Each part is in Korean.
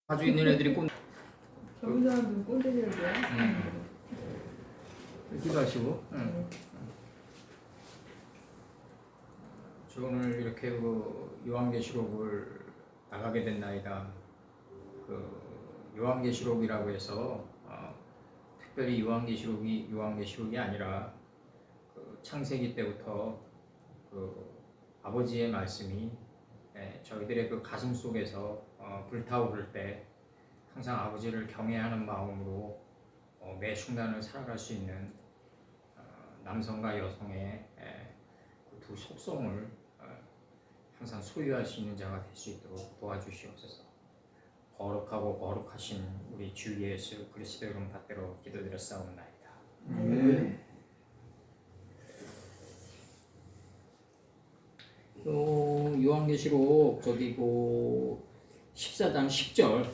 가지고 있는 애들이 꼰. 젊은 사람들은 꼰대들이야. 기도하시고. 저 오늘 이렇게 그 요한계시록을 나가게 된 나이다. 그 요한계시록이라고 해서 특별히 요한계시록이 아니라 그 창세기 때부터 그 아버지의 말씀이 저희들의 그 가슴 속에서 불타오를 때 항상 아버지를 경외하는 마음으로 매 순간을 살아갈 수 있는 남성과 여성의 그 두 속성을 항상 소유할 수 있는 자가 될 수 있도록 도와주시옵소서. 거룩하고 거룩하신 우리 주 예수 그리스도 이름 받들어 기도드렸사옵나이다. 네. 요한계시록 저기 그 14장 10절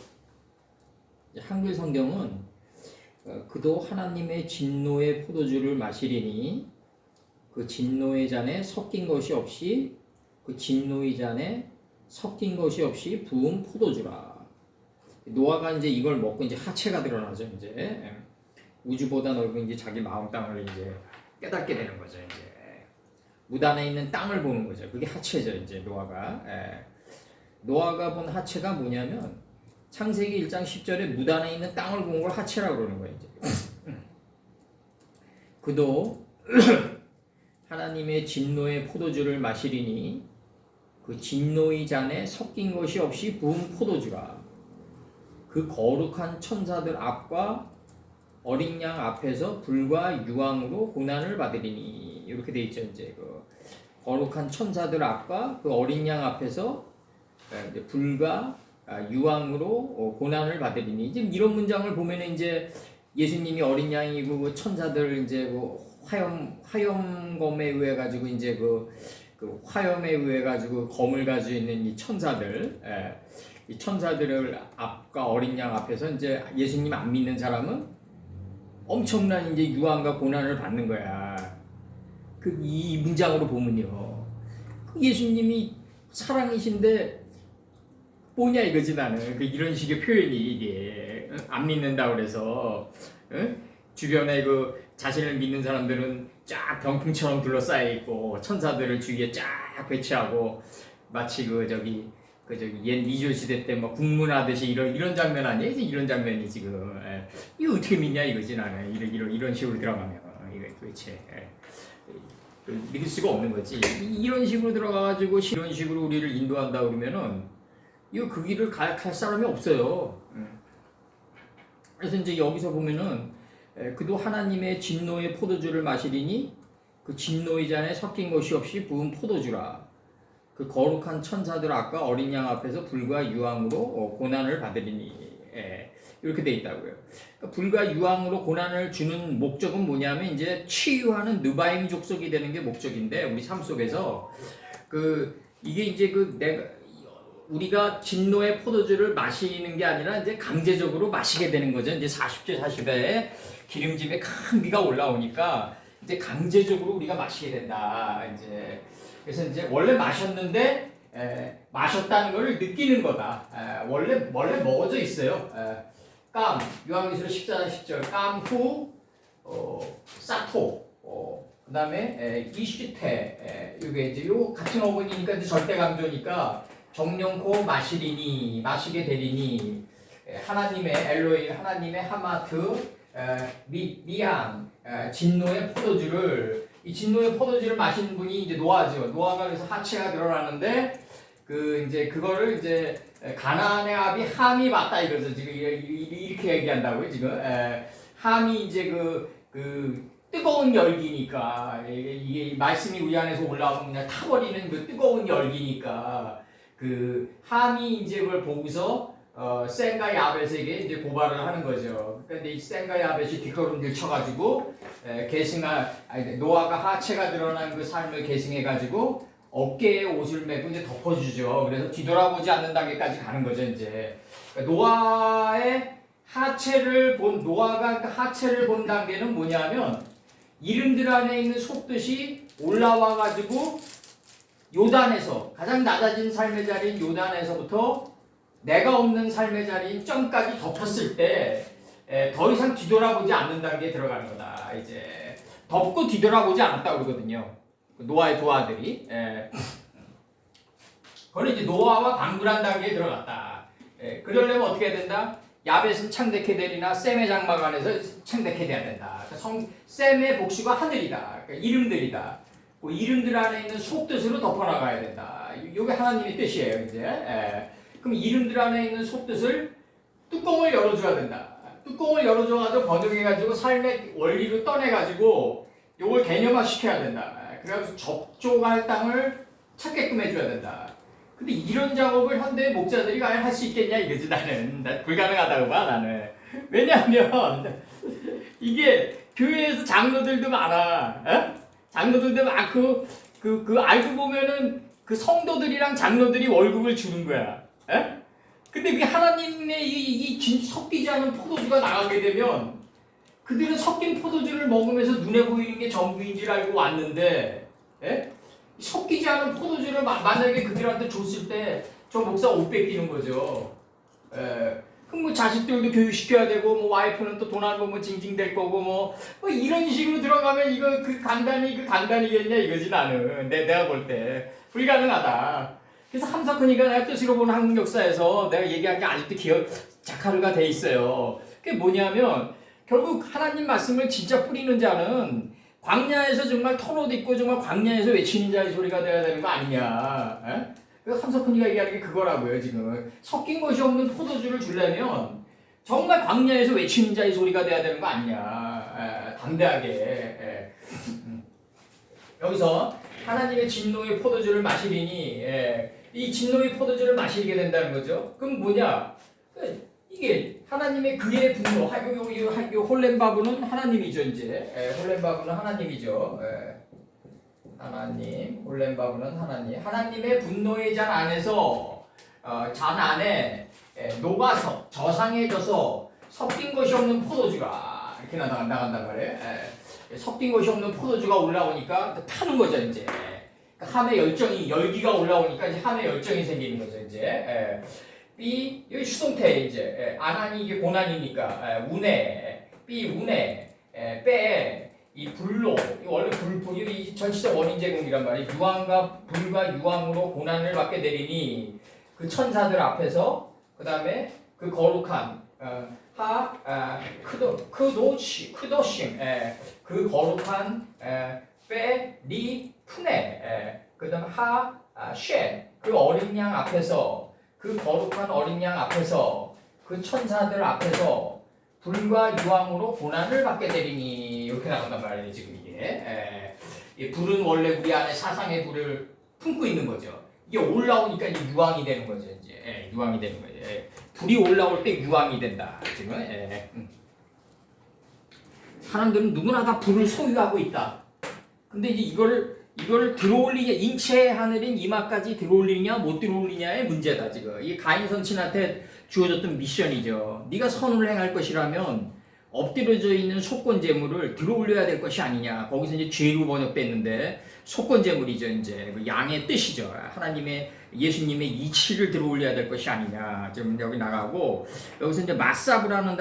한글 성경은 그도 하나님의 진노의 포도주를 마시리니 그 진노의 잔에 섞인 것이 없이 부은 포도주라. 노아가 이제 이걸 먹고 이제 하체가 드러나죠. 이제 우주보다 넓은 이제 자기 마음 땅을 이제 깨닫게 되는 거죠. 이제 물 안에 있는 땅을 보는 거죠. 그게 하체죠. 이제 노아가 본 하체가 뭐냐면 창세기 1장 10절에 물 안에 있는 땅을 본 걸 하체라고 그러는 거예요. 이제. 그도 하나님의 진노의 포도주를 마시리니 그 진노의 잔에 섞인 것이 없이 부은 포도주라. 그 거룩한 천사들 앞과 어린 양 앞에서 불과 유황으로 고난을 받으리니. 이렇게 돼 있죠. 이제 그 거룩한 천사들 앞과 그 어린 양 앞에서 불과 유황으로 고난을 받으리니. 이제 이런 문장을 보면 이제 예수님이 어린 양이고 그 천사들 이제 그 화염검에 의해 가지고 이제 그 화염에 의해 가지고 검을 가지고 있는 이 천사들, 이 천사들을 앞과 어린 양 앞에서 이제 예수님 안 믿는 사람은 엄청난 이제 유황과 고난을 받는 거야. 이 문장으로 보면요. 예수님이 사랑이신데 뭐냐 이거지 나는. 이런 식의 표현이 이게 안 믿는다 그래서 주변에 그 자신을 믿는 사람들은 쫙 병풍처럼 둘러싸여 있고 천사들을 주위에 쫙 배치하고 마치 옛 미조 시대 때 막 국문하듯이 이런 장면 아니에요? 이런 장면이 지금 이거 어떻게 믿냐 이거지 나는. 이런 식으로 들어가면 이거 도대체 믿을 수가 없는 거지. 이런 식으로 들어가가지고 이런 식으로 우리를 인도한다 그러면은 이거 그 길을 갈 사람이 없어요. 그래서 이제 여기서 보면은 그도 하나님의 진노의 포도주를 마시리니 그 진노의 잔에 섞인 것이 없이 부은 포도주라. 그 거룩한 천사들 앞과 어린 양 앞에서 불과 유황으로 고난을 받으리니. 이렇게 돼 있다고요. 그러니까 불과 유황으로 고난을 주는 목적은 뭐냐면 이제 치유하는 느바임 족속이 되는 게 목적인데 우리 삶 속에서 이게 이제 우리가 진노의 포도주를 마시는 게 아니라 이제 강제적으로 마시게 되는 거죠. 이제 40제 40에 기름짐에 큰 비가 올라오니까 이제 강제적으로 우리가 마시게 된다. 이제 그래서 이제 원래 마셨는데 마셨다는 걸 느끼는 거다. 원래 먹어져 있어요. 요한계시록 14장 10절 깜후 사토 그 다음에 이슈테 이게 이제 요 같은 어근이니까 이제 절대 강조니까 정령코 마시게 되리니 하나님의 엘로이 하나님의 하마트 미한 진노의 포도주를 이 진노의 포도주를 마시는 분이 이제 노아죠. 노아가 그래서 하체가 드러나는데 이제 그거를 이제 가나안의 아비 함이 맞다 이거죠. 지금 이렇게 얘기한다고요. 지금 함이 이제 뜨거운 열기니까 이게 말씀이 우리 안에서 올라오면 그냥 타버리는 그 뜨거운 열기니까 함이 이제 그걸 보고서 센과 야벳에게 이제 고발을 하는 거죠. 그런데 이 센과 야벳이 뒷걸음질 쳐가지고 노아가 하체가 드러난 그 삶을 계승해가지고 어깨에 옷을 메고 이제 덮어주죠. 그래서 뒤돌아보지 않는 단계까지 가는 거죠. 이제 노아가 하체를 본 단계는 뭐냐면 이름들 안에 있는 속뜻이 올라와가지고 요단에서 가장 낮아진 삶의 자리인 요단에서부터 내가 없는 삶의 자리인 점까지 덮었을 때 더 이상 뒤돌아보지 않는다는 게 들어가는 거다. 이제 덮고 뒤돌아보지 않았다 그러거든요. 노아의 두 아들이. 그건 이제 노아와 방불한 단계에 들어갔다. 그러려면 어떻게 해야 된다? 야벳은 창대케 되리나 셈의 장막 안에서 창대케 돼야 된다. 그러니까 셈의 복수가 하늘이다. 그러니까 이름들이다. 그 이름들 안에 있는 속뜻으로 덮어나가야 된다. 이게 하나님의 뜻이에요. 이제. 그럼 이름들 안에 있는 속뜻을 뚜껑을 열어줘야 된다. 뚜껑을 열어줘가지고 번역해가지고 삶의 원리로 떠내가지고 요걸 개념화 시켜야 된다. 그래서 접촉할 땅을 찾게끔 해줘야 된다. 근데 이런 작업을 현대 목자들이 과연 할 수 있겠냐 이거지 나는. 불가능하다고 봐 나는. 왜냐하면 이게 교회에서 장로들도 많아. 장로들도 많고 그 알고 보면은 그 성도들이랑 장로들이 월급을 주는 거야. 근데 그게 하나님의 이 섞이지 않은 포도주가 나가게 되면 그들은 섞인 포도주를 먹으면서 눈에 보이는 게 전부인 줄 알고 왔는데 섞이지 않은 포도주를 만약에 그들한테 줬을 때 저 목사 옷 뺏기는 거죠. 그럼 뭐 자식들도 교육시켜야 되고 뭐 와이프는 또 돈 안 벌면 징징댈 거고 뭐 이런 식으로 들어가면 이거 그 강단이겠냐 이거지 나는. 내가 볼 때 불가능하다. 그래서 함석헌이가 내가 뜻으로 보는 한국 역사에서 내가 얘기한 게 아직도 자카르가 돼 있어요. 그게 뭐냐면 결국 하나님 말씀을 진짜 뿌리는 자는 광야에서 정말 털옷 입고 정말 광야에서 외치는 자의 소리가 돼야 되는 거 아니냐. 그래서 함석헌이가 얘기하는 게 그거라고요. 지금 섞인 것이 없는 포도주를 주려면 정말 광야에서 외치는 자의 소리가 돼야 되는 거 아니냐. 담대하게. 여기서 하나님의 진노의 포도주를 마시리니 이 진노의 포도주를 마시게 된다는 거죠. 그럼 뭐냐? 이게 하나님의 그의 분노. 요 홀렘바브는 하나님이죠. 이제 홀렘바브는 하나님이죠. 하나님, 홀렘바브는 하나님. 하나님의 분노의 잔 안에서 잔 안에 녹아서 저상해져서 섞인 것이 없는 포도주가 이렇게 나간단 말이에요. 섞인 것이 없는 포도주가 올라오니까 타는 거죠. 이제 함의 열기가 올라오니까 이제 함의 열정이 생기는 거죠. 이제 여기 수동태 이제 아난이 이게 고난이니까 운에 운에 이 불로 원래 불이 전치적 원인 제공이란 말이에요. 유황과 불과 유황으로 고난을 받게 되리니 그 천사들 앞에서 그 다음에 그 거룩한 크도심 그 거룩한 리푸네 그 다음 그 어린 양 앞에서 그 거룩한 어린 양 앞에서 그 천사들 앞에서 불과 유황으로 고난을 받게 되리니 이렇게 나간단 말이에요. 지금 이게 이 불은 원래 우리 안에 사상의 불을 품고 있는 거죠. 이게 올라오니까 이제 유황이 되는 거죠. 이제 유황이 되는 거예요. 불이 올라올 때 유황이 된다. 지금 사람들은 누구나 다 불을 소유하고 있다. 근데 이제 이걸 들어올리냐, 인체의 하늘인 이마까지 들어올리냐 못 들어올리냐의 문제다. 지금 이 가인 선친한테 주어졌던 미션이죠. 네가 선을 행할 것이라면 엎드려져 있는 속건 제물을 들어올려야 될 것이 아니냐. 거기서 이제 죄로 번역됐는데 속건 제물이죠. 이제 그 양의 뜻이죠. 하나님의 예수님의 이치를 들어올려야 될 것이 아니냐. 지금 여기 나가고 여기서 이제 마사브라는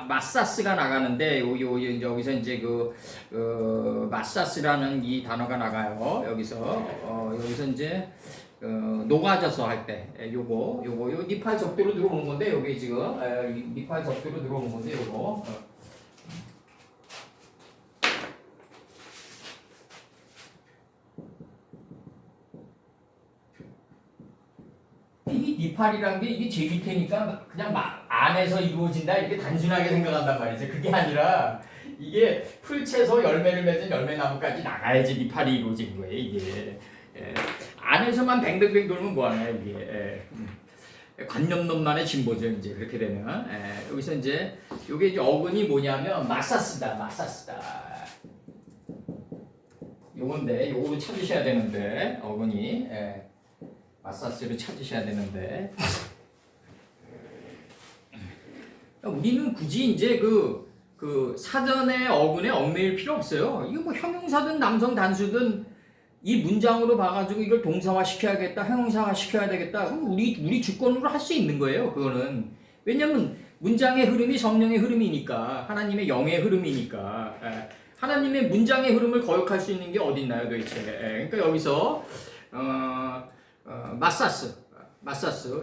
마사스가 나가는데 여기서 이제 마사스라는 이 단어가 나가요. 여기서 이제 녹아져서 할 때 요거 니팔 적도로 들어오는 건데 여기 지금 니팔 적도로 들어오는 건데 요거 이 니팔이란 게 이게 제 밑에니까 그냥 안에서 이루어진다 이렇게 단순하게 생각한단 말이죠. 그게 아니라 이게 풀 채소 열매를 맺은 열매나무까지 나가야지 니팔이 이루어진 거예요. 이게 안에서만 뱅뱅뱅 돌면 뭐하나요 이게. 관념론만의 진보죠. 이제 그렇게 되면 여기서 이제 요게 이제 어근이 뭐냐면 마사스다. 요건데 요거를 찾으셔야 되는데 어근이 마사스를 찾으셔야 되는데 우리는 굳이 이제 그 사전의 어근에 얽매일 필요 없어요. 이거 뭐 형용사든 남성 단수든 이 문장으로 봐가지고 이걸 동사화 시켜야겠다, 형용사화 시켜야 되겠다. 그럼 우리 주권으로 할 수 있는 거예요. 그거는 왜냐면 문장의 흐름이 성령의 흐름이니까 하나님의 영의 흐름이니까 하나님의 문장의 흐름을 거역할 수 있는 게 어디 있나요, 도대체? 그러니까 여기서 마사스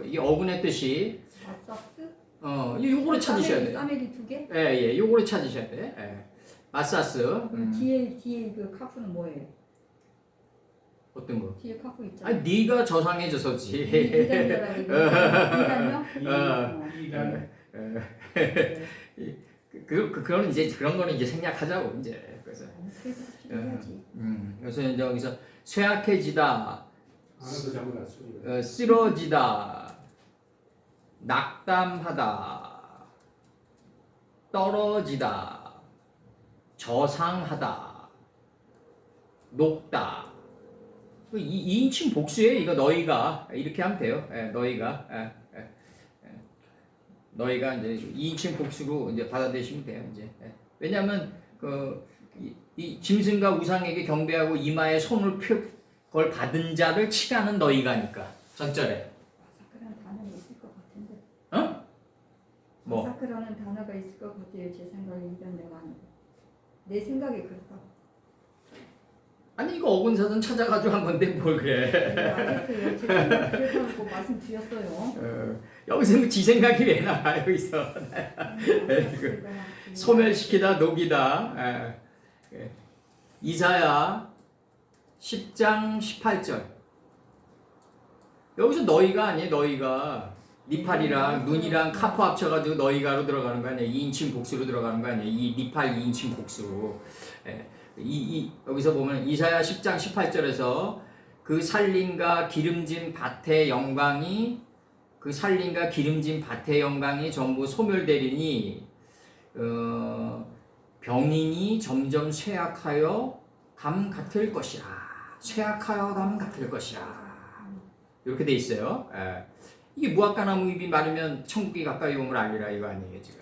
이 어근의 뜻이 마사스? 요거를 찾으셔야 돼요. 싸매기 2개? 예, 요거를 찾으셔야 돼. 마사스. 뒤에 그 카프는 뭐예요? 어떤 거? 뒤에 카프 있잖아요. 아니 네가 저상해져서지. 이단요? 그런 이제 그런 거는 이제 생략하자고 이제 그래서. 해야지. 그래서 이제 여기서 쇠약해지다, 안에서 잡아놨어. 쓰러지다, 낙담하다, 떨어지다, 저상하다, 녹다. 이 2인칭 복수에 이거 너희가 이렇게 하면 돼요. 너희가 너희가 이제 2인칭 복수로 이제 받아들이시면 돼요. 이제 왜냐하면 이 짐승과 우상에게 경배하고 이마에 손을 걸 받은 자를 치가는 너희가니까 전절에. 마사크라는 단어가 있을 것 같은데. 뭐? 마사크라는 단어가 있을 것 같아요. 제 생각에 이단 내가 아니고. 내 생각이 그렇다고. 아니 이거 어근사전 찾아가지고 한 건데 뭘 그래. 알겠어요. 제 생각 그렇다고 말씀드렸어요. 여기서 뭐 지 생각이 왜 나와 여기서. 소멸시키다, 녹이다. 이사야 10장 18절. 여기서 너희가 아니에요. 너희가 니팔이랑 눈이랑 카프 합쳐가지고 너희가로 들어가는 거 아니에요. 2인칭 복수로 들어가는 거 아니에요. 이 니팔 2인칭 복수. 여기서 보면 이사야 10장 18절에서 그 살림과 기름진 밭의 영광이 전부 소멸되리니 병인이 점점 쇠약하여 감 같을 것이라. 이렇게 돼 있어요. 이게 무화과나무잎이 마르면 천국이 가까이 옴을 알리라 이거 아니에요 지금.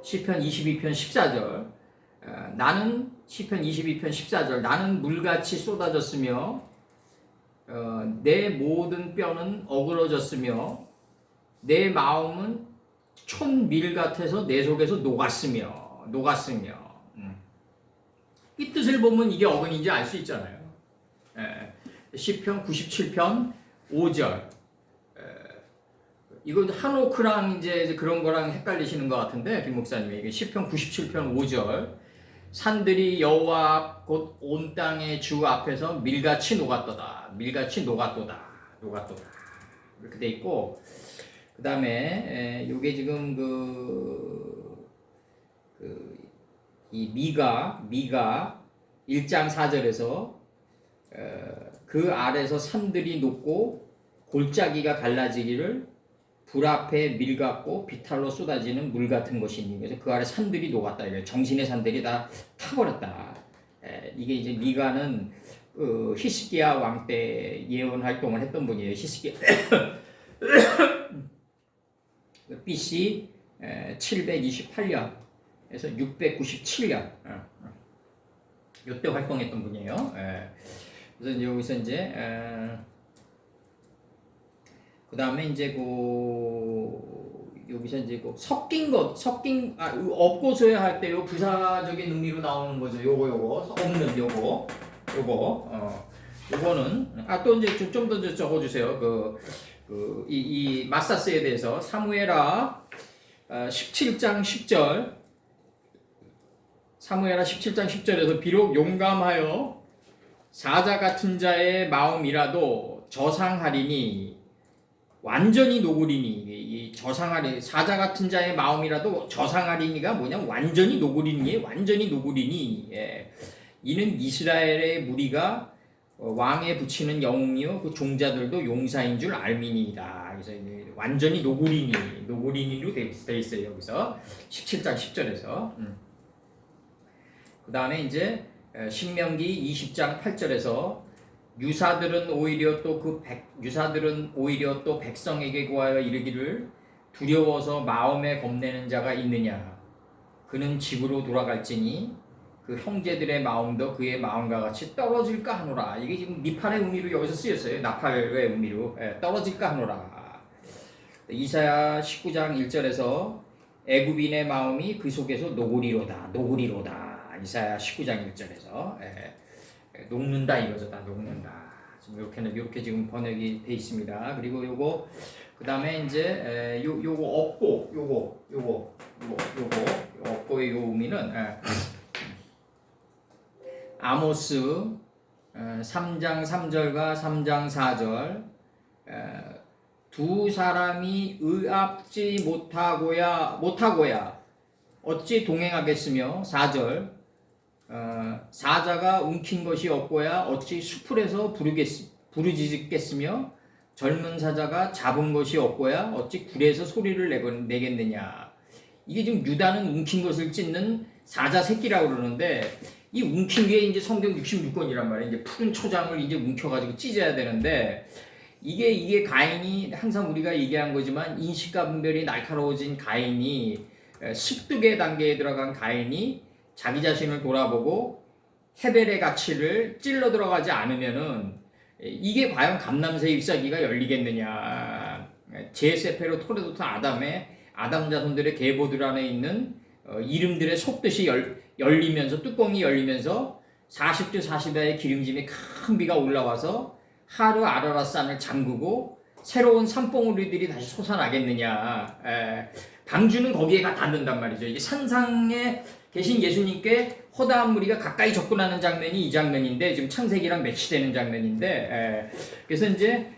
시편 22편 14절. 시편 22편 14절. 나는 물같이 쏟아졌으며 내 모든 뼈는 어그러졌으며 내 마음은 촌밀 같아서 내 속에서 녹았으며. 이 뜻을 보면 이게 어근인지 알 수 있잖아요. 시편 97편 5절. 이거 한오크랑 이제 그런 거랑 헷갈리시는 것 같은데 김 목사님이 이게 시편 97편 5절. 산들이 여호와 곧 온 땅의 주 앞에서 밀같이 녹았도다. 이렇게 돼 있고 그 다음에 요게 지금 이 미가 1장 4절에서 그 아래서 산들이 녹고 골짜기가 갈라지기를 불 앞에 밀 같고 비탈로 쏟아지는 물 같은 것이니 그래서 그 아래 산들이 녹았다. 이게 정신의 산들이 다 타버렸다. 이게 이제 미가는 히스기야 왕 때 예언 활동을 했던 분이에요. 히스기야 BC 728년에서 697년 이때 활동했던 분이에요. 그래서 이제 여기서 이제 그 다음에 이제 여기서 이제 업고서야 할 때 요 부사적인 의미로 나오는 거죠. 요거 없는 요거는 또 이제 좀 더 적어주세요. 이 마사스에 대해서 사무엘하 17장 10절. 사무엘하 17장 10절에서 비록 용감하여 사자 같은 자의 마음이라도 저상하리니 완전히 녹으리니. 이 저상하리 사자 같은 자의 마음이라도 저상하리니가 뭐냐? 완전히 녹으리니. 이는 이스라엘의 무리가 왕에 붙이는 영웅이요 그 종자들도 용사인 줄 알미니이다. 그래서 완전히 노구리니로 돼 있어요. 여기서 17장 10절에서. 그 다음에 이제 신명기 20장 8절에서 유사들은 오히려 또 백성에게 구하여 이르기를 두려워서 마음에 겁내는 자가 있느냐. 그는 집으로 돌아갈지니 그 형제들의 마음도 그의 마음과 같이 떨어질까 하노라. 이게 지금 니팔의 의미로 여기서 쓰였어요. 나팔의 의미로 떨어질까 하노라. 이사야 19장 1절에서 애굽인의 마음이 그 속에서 녹으리로다. 녹으리로다. 이사야 19장 1절에서 녹는다 이거죠. 다 녹는다. 지금 이렇게 지금 번역이 돼 있습니다. 그리고 요거 그다음에 이제 요거 없고 요거 없고의 요 의미는 아모스 3장 3절과 3장 4절 두 사람이 의합지 못하고야 어찌 동행하겠으며 4절 사자가 움킨 것이 없고야 어찌 수풀에서 부르짖겠으며 젊은 사자가 잡은 것이 없고야 어찌 굴에서 소리를 내겠느냐. 이게 지금 유다는 움킨 것을 찢는 사자 새끼라고 그러는데 이 움킨 게 이제 성경 66권이란 말이에요. 이제 푸른 초장을 이제 움켜가지고 찢어야 되는데 이게 가인이 항상 우리가 얘기한 거지만 인식과 분별이 날카로워진 가인이 습득의 단계에 들어간 가인이 자기 자신을 돌아보고 헤벨의 가치를 찔러 들어가지 않으면은 이게 과연 감람새 잎사귀가 열리겠느냐. 제세페로 토레도트 아담 자손들의 계보들 안에 있는 이름들의 속뜻이 열리면서 뚜껑이 열리면서 40주 40야의 기름짐이 큰 비가 올라와서 하루 아라라산을 잠그고 새로운 산봉우리들이 다시 솟아나겠느냐. 방주는 거기에 닿는단 말이죠. 이게 산상에 계신 예수님께 허다한 무리가 가까이 접근하는 장면이 이 장면인데 지금 창세기랑 매치되는 장면인데 그래서 이제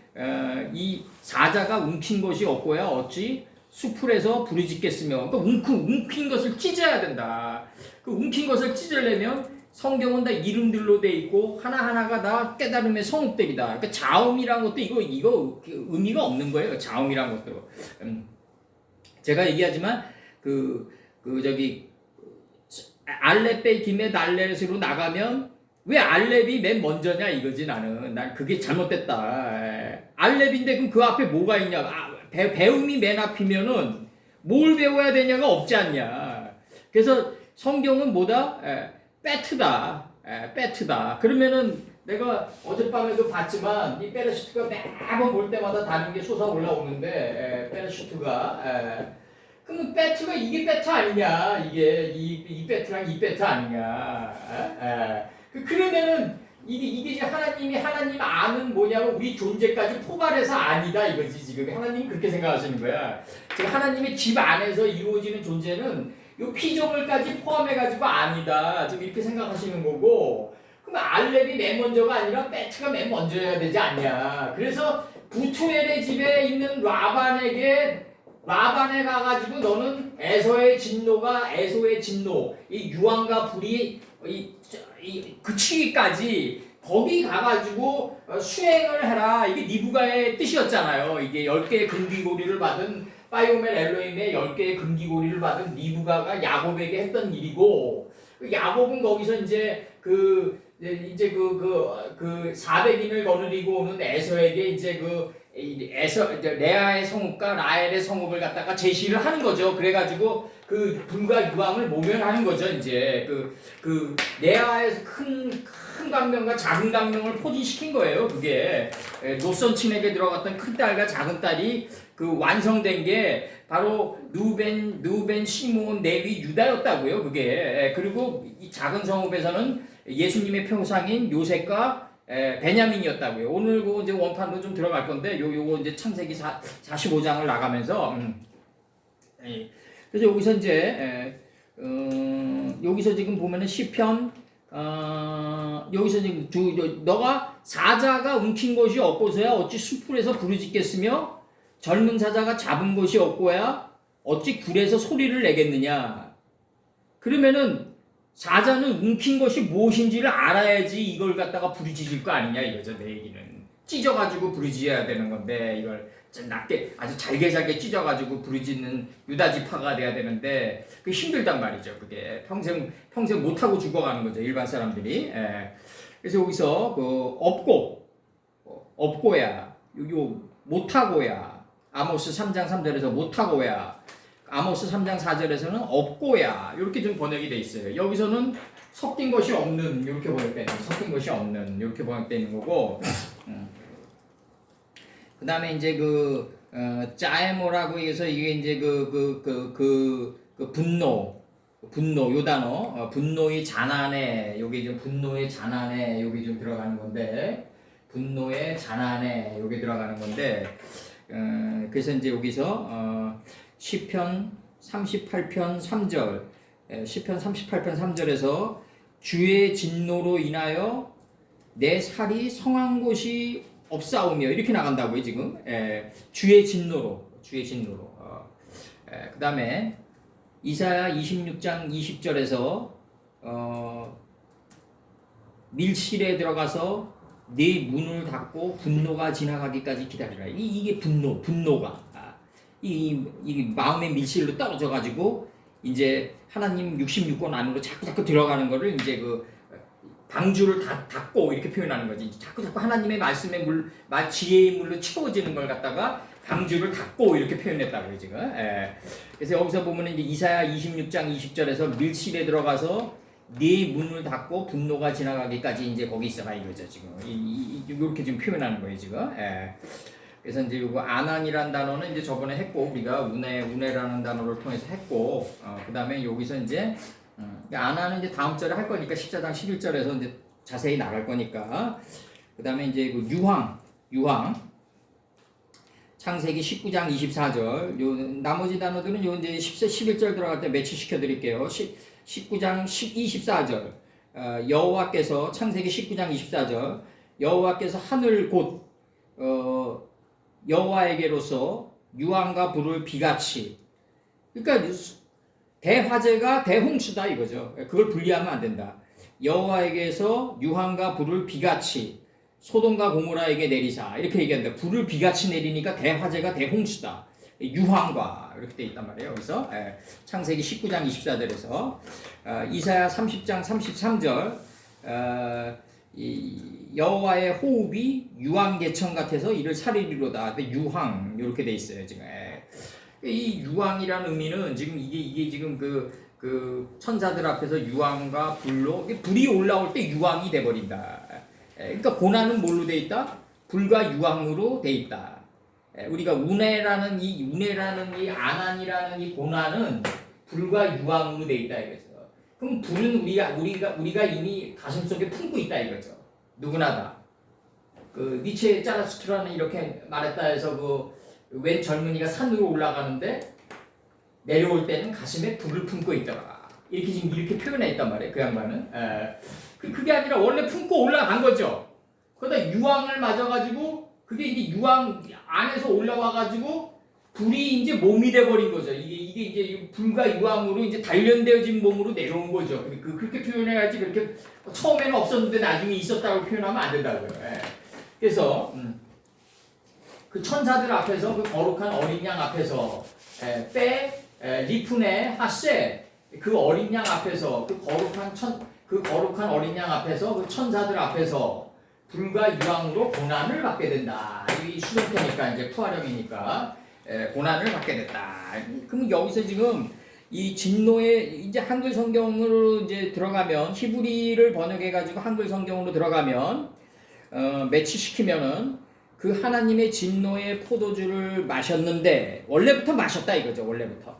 이 사자가 움킨 것이 없고야 어찌 수풀에서 부르짖겠으며 그러니까 움킨 것을 찢어야 된다. 그 움킨 것을 찢으려면 성경은 다 이름들로 돼 있고 하나하나가 다 깨달음의 성읍들이다. 그러니까 자음이란 것도 이거 의미가 없는 거예요. 자음이란 것도 제가 얘기하지만 저기 알렙 김에 달렛으로 나가면 왜 알렙이 맨 먼저냐 이거지. 난 그게 잘못됐다. 알렙인데 그럼 그 앞에 뭐가 있냐. 배움이 맨 앞이면은 뭘 배워야 되냐가 없지 않냐. 그래서 성경은 뭐다? 배트다. 그러면은 내가 어젯밤에도 봤지만 이 페라슈트가 매번 볼 때마다 다른 게 솟아 올라오는데 페라슈트가 그럼 배트가 이게 배트 아니냐. 이게 이 배트랑 이 배트 아니냐. 그러면은 이게 이제 하나님 아는 뭐냐면 우리 존재까지 포괄해서 아니다 이거지. 지금 하나님 그렇게 생각하시는 거야. 지금 하나님의 집 안에서 이루어지는 존재는 요 피조물까지 포함해가지고 아니다. 지금 이렇게 생각하시는 거고. 그럼 알렙이 맨 먼저가 아니라 배트가 맨 먼저여야 되지 않냐. 그래서 부투엘의 집에 있는 라반에 가가지고 너는 에서의 진노, 이 유황과 불이 그치기까지 거기 가가지고 수행을 해라. 이게 니부가의 뜻이었잖아요. 이게 10개의 금기고리를 받은 파이오멜 엘로힘의 10개의 금기고리를 받은 니부가가 야곱에게 했던 일이고 야곱은 거기서 이제 그 400인을 거느리고 오는 에서에게 이제 레아의 성읍과 라헬의 성읍을 갖다가 제시를 하는 거죠. 그래가지고 그 불과 유황을 모면하는 거죠. 이제 그 레아의 큰 강명과 작은 강명을 포진시킨 거예요. 그게 노선친에게 들어갔던 큰 딸과 작은 딸이 그 완성된 게 바로 누벤, 시몬, 레위, 유다였다고요. 그게 그리고 이 작은 성읍에서는 예수님의 평상인 요셉과 베냐민이었다고요. 오늘 그 이제 원판으로 좀 들어갈 건데 요거 이제 창세기 45장을 나가면서 그래서 여기서 이제 여기서 지금 보면은 시편 여기서 지금 너가 사자가 움킨 것이 없고서야 어찌 수풀에서 부르짖겠으며 젊은 사자가 잡은 것이 없고야 어찌 굴에서 소리를 내겠느냐. 그러면은 사자는 움킨 것이 무엇인지를 알아야지 이걸 갖다가 부르짖을 거 아니냐 이거죠. 내 얘기는 찢어가지고 부르짖어야 되는 건데 이걸 낮게 아주 잘게 찢어가지고 부르짖는 유다지파가 돼야 되는데 그 힘들단 말이죠. 그게 평생 못하고 죽어가는 거죠. 일반 사람들이. 그래서 여기서 그 없고야 요 못하고야 아모스 3장 3절에서 못하고야 아모스 3장 4절에서는 없고야 이렇게 좀 번역이 돼 있어요. 여기서는 섞인 것이 없는 이렇게 번역되는 섞인 것이 없는 이렇게 번역되는 거고. 그다음에 이제 짜에모라고 해서 이게 이제 분노 요 단어 분노의 잔안에 여기 좀 분노의 잔안에 여기 좀 들어가는 건데 분노의 잔안에 여기 들어가는 건데 그래서 이제 여기서 시편 38편 3절 시편 38편 3절에서 주의 진노로 인하여 내 살이 성한 곳이 없사오며 이렇게 나간다고요 지금. 주의 진노로 그 다음에 이사야 26장 20절에서 밀실에 들어가서 네 문을 닫고 분노가 지나가기까지 기다리라. 이게 분노가 이 마음의 밀실로 떨어져 가지고 이제 하나님 66권 안으로 자꾸 들어가는 거를 이제 그 방주를 닫고 이렇게 표현하는 거지. 자꾸 하나님의 말씀의 지혜의 물로 채워지는 걸 갖다가 방주를 닫고 이렇게 표현했다고요 지금. 그래서 여기서 보면은 이제 이사야 26장 20절에서 밀실에 들어가서 네 문을 닫고 분노가 지나가기까지 이제 거기 있어라 이거죠 지금. 이렇게 지금 표현하는 거예요 지금. 그래서 이제 이거 아난이라는 단어는 이제 저번에 했고 우리가 운해라는 단어를 통해서 했고 그 다음에 여기서 이제 아난은 이제 다음 절에 할 거니까 14장 11절에서 이제 자세히 나갈 거니까. 그 다음에 이제 그 유황 창세기 19장 24절 요 나머지 단어들은 요 이제 11절 들어갈 때 매치시켜 드릴게요. 19장 24절 여호와께서 창세기 19장 24절 여호와께서 하늘 곧 여호와에게로서 유황과 불을 비같이 그러니까 대화재가 대홍수다 이거죠. 그걸 분리하면 안 된다. 여호와에게서 유황과 불을 비같이 소돔과 고모라에게 내리사 이렇게 얘기한다. 불을 비같이 내리니까 대화재가 대홍수다. 유황과 이렇게 돼 있단 말이에요. 여기서 창세기 19장 24절에서 이사야 30장 33절 여호와의 호흡이 유황개천 같아서 이를 살리리로다. 유황 이렇게 돼 있어요 지금. 이 유황이라는 의미는 지금 이게 지금 그 천사들 앞에서 유황과 불로 불이 올라올 때 유황이 돼 버린다. 그러니까 고난은 뭘로 돼 있다? 불과 유황으로 돼 있다. 우리가 운해라는 이 아난이라는 이 고난은 불과 유황으로 돼 있다 이거죠. 그럼 불은 우리가 이미 가슴속에 품고 있다 이거죠. 누구나 다. 그 니체 짜라스트라는 이렇게 말했다 해서 웬 젊은이가 산으로 올라가는데 내려올 때는 가슴에 불을 품고 있더라. 이렇게 지금 이렇게 표현해 있단 말이에요. 그 양반은. 그게 아니라 원래 품고 올라간 거죠. 그러다 유황을 맞아가지고 그게 이제 유황 안에서 올라와가지고 불이 이제 몸이 돼버린 거죠. 이게 이제 불과 유황으로 이제 단련되어진 몸으로 내려온 거죠. 그렇게 표현해야지 그렇게 처음에는 없었는데 나중에 있었다고 표현하면 안 된다고요. 그래서 그 천사들 앞에서 그 거룩한 어린 양 앞에서 리프네 하세 그 어린 양 앞에서 그 거룩한 어린 양 앞에서 그 천사들 앞에서 불과 유황으로 고난을 받게 된다. 이 수동태니까 이제 투하령이니까 고난을 받게 됐다. 그럼 여기서 지금 이 진노의 이제 한글 성경으로 이제 들어가면 히브리를 번역해 가지고 한글 성경으로 들어가면 매치시키면은 그 하나님의 진노의 포도주를 마셨는데 원래부터 마셨다 이거죠. 원래부터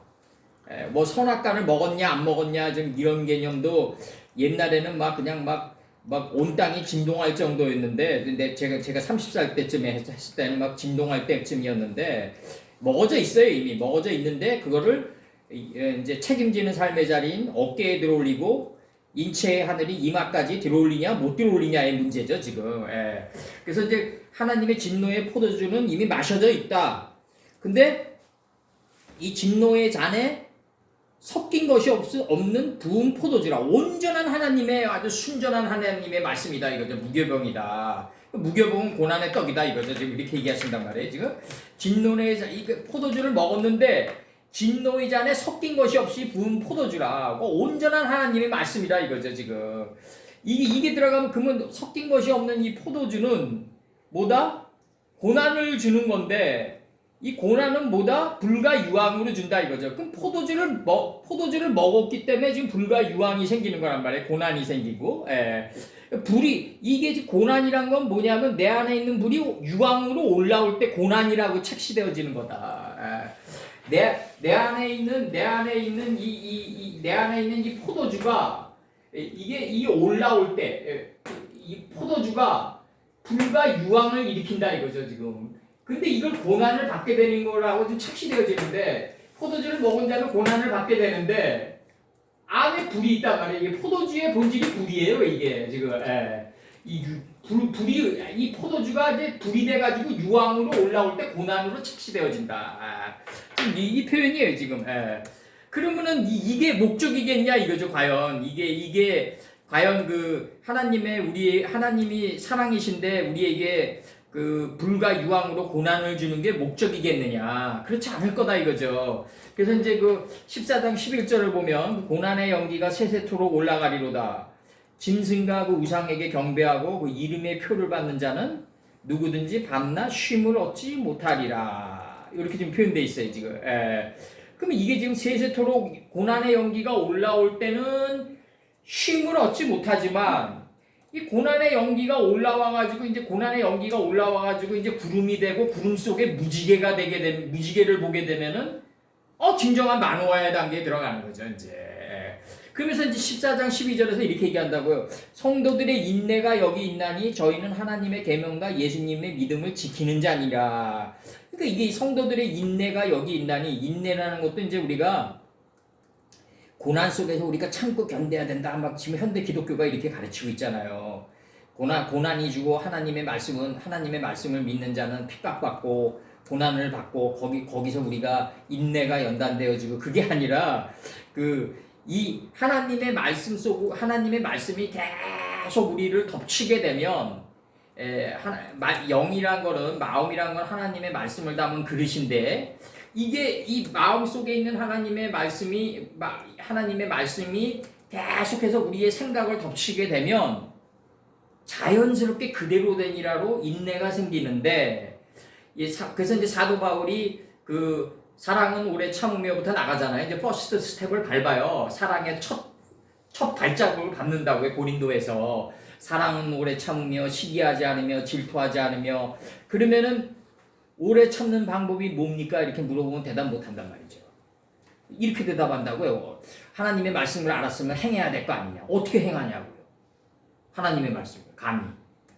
뭐 선악과를 먹었냐 안 먹었냐 좀 이런 개념도 옛날에는 막 그냥 막 온 땅이 진동할 정도였는데 근데 제가 30살 때쯤에 했을 때는 막 진동할 때쯤이었는데 먹어져 있어요. 이미 먹어져 있는데 그거를 이제 책임지는 삶의 자리인 어깨에 들어올리고 인체의 하늘이 이마까지 들어올리냐 못 들어올리냐의 문제죠 지금. 그래서 이제 하나님의 진노의 포도주는 이미 마셔져 있다. 근데 이 진노의 잔에 섞인 것이 없는 부은 포도주라. 온전한 하나님의 아주 순전한 하나님의 말씀이다 이거죠. 무교병이다. 무교병은 고난의 떡이다 이거죠. 지금 이렇게 얘기하신단 말이에요. 지금 진노의 포도주를 먹었는데 진노의 잔에 섞인 것이 없이 부은 포도주라. 온전한 하나님의 말씀이다 이거죠. 지금 이게 들어가면 그러면 섞인 것이 없는 이 포도주는 뭐다? 고난을 주는 건데 이 고난은 뭐다? 불과 유황으로 준다 이거죠. 그럼 포도주를 먹었기 때문에 지금 불과 유황이 생기는 거란 말이에요. 고난이 생기고. 예. 불이 이게 지금 고난이란 건 뭐냐면 내 안에 있는 불이 유황으로 올라올 때 고난이라고 착시되어지는 거다. 예. 내 안에 있는 이 포도주가 이게 이 올라올 때 이 포도주가 불과 유황을 일으킨다 이거죠 지금. 근데 이걸 고난을 받게 되는 거라고 좀 착시되어지는데 포도주를 먹은 자는 고난을 받게 되는데 안에 불이 있단 말이에요. 이게 포도주의 본질이 불이에요. 이게 지금 이 포도주가 이제 불이 돼가지고 유황으로 올라올 때 고난으로 착시되어진다. 이 표현이에요 지금. 그러면은 이게 목적이겠냐 이거죠. 과연 이게 과연 그 하나님이 사랑이신데 우리에게 그 불과 유황으로 고난을 주는 게 목적이겠느냐? 그렇지 않을 거다 이거죠. 그래서 이제 그 14장 11절을 보면 고난의 연기가 세세토록 올라가리로다. 짐승과 그 우상에게 경배하고 그 이름의 표를 받는 자는 누구든지 밤낮 쉼을 얻지 못하리라. 이렇게 지금 표현되어 있어요 지금. 그럼 이게 지금 세세토록 고난의 연기가 올라올 때는 쉼을 얻지 못하지만 이 고난의 연기가 올라와가지고 이제 구름이 되고 구름 속에 무지개를 보게 되면은 진정한 만호와의 단계에 들어가는 거죠 이제. 그러면서 이제 14장 12절에서 이렇게 얘기한다고요. 성도들의 인내가 여기 있나니 저희는 하나님의 계명과 예수님의 믿음을 지키는 자니라. 그러니까 이게 성도들의 인내가 여기 있나니 인내라는 것도 이제 우리가 고난 속에서 우리가 참고 견뎌야 된다. 막 지금 현대 기독교가 이렇게 가르치고 있잖아요. 고난이 주고 하나님의 말씀을 믿는 자는 핍박받고 고난을 받고 거기서 우리가 인내가 연단되어지고 그게 아니라 이 하나님의 말씀이 계속 우리를 덮치게 되면 영이란 거는 마음이란 건 하나님의 말씀을 담은 그릇인데 이게 이 마음 속에 있는 하나님의 말씀이 계속해서 우리의 생각을 덮치게 되면 자연스럽게 그대로 되니라로 인내가 생기는데 그래서 이제 사도 바울이 그 사랑은 오래 참으며부터 나가잖아요. 이제 퍼스트 스텝을 밟아요. 사랑의 첫 발자국을 밟는다고요. 고린도에서 사랑은 오래 참으며 시기하지 않으며 질투하지 않으며 그러면은 오래 참는 방법이 뭡니까? 이렇게 물어보면 대답 못한단 말이죠. 이렇게 대답한다고요. 하나님의 말씀을 알았으면 행해야 될 거 아니냐. 어떻게 행하냐고요. 하나님의 말씀을 감히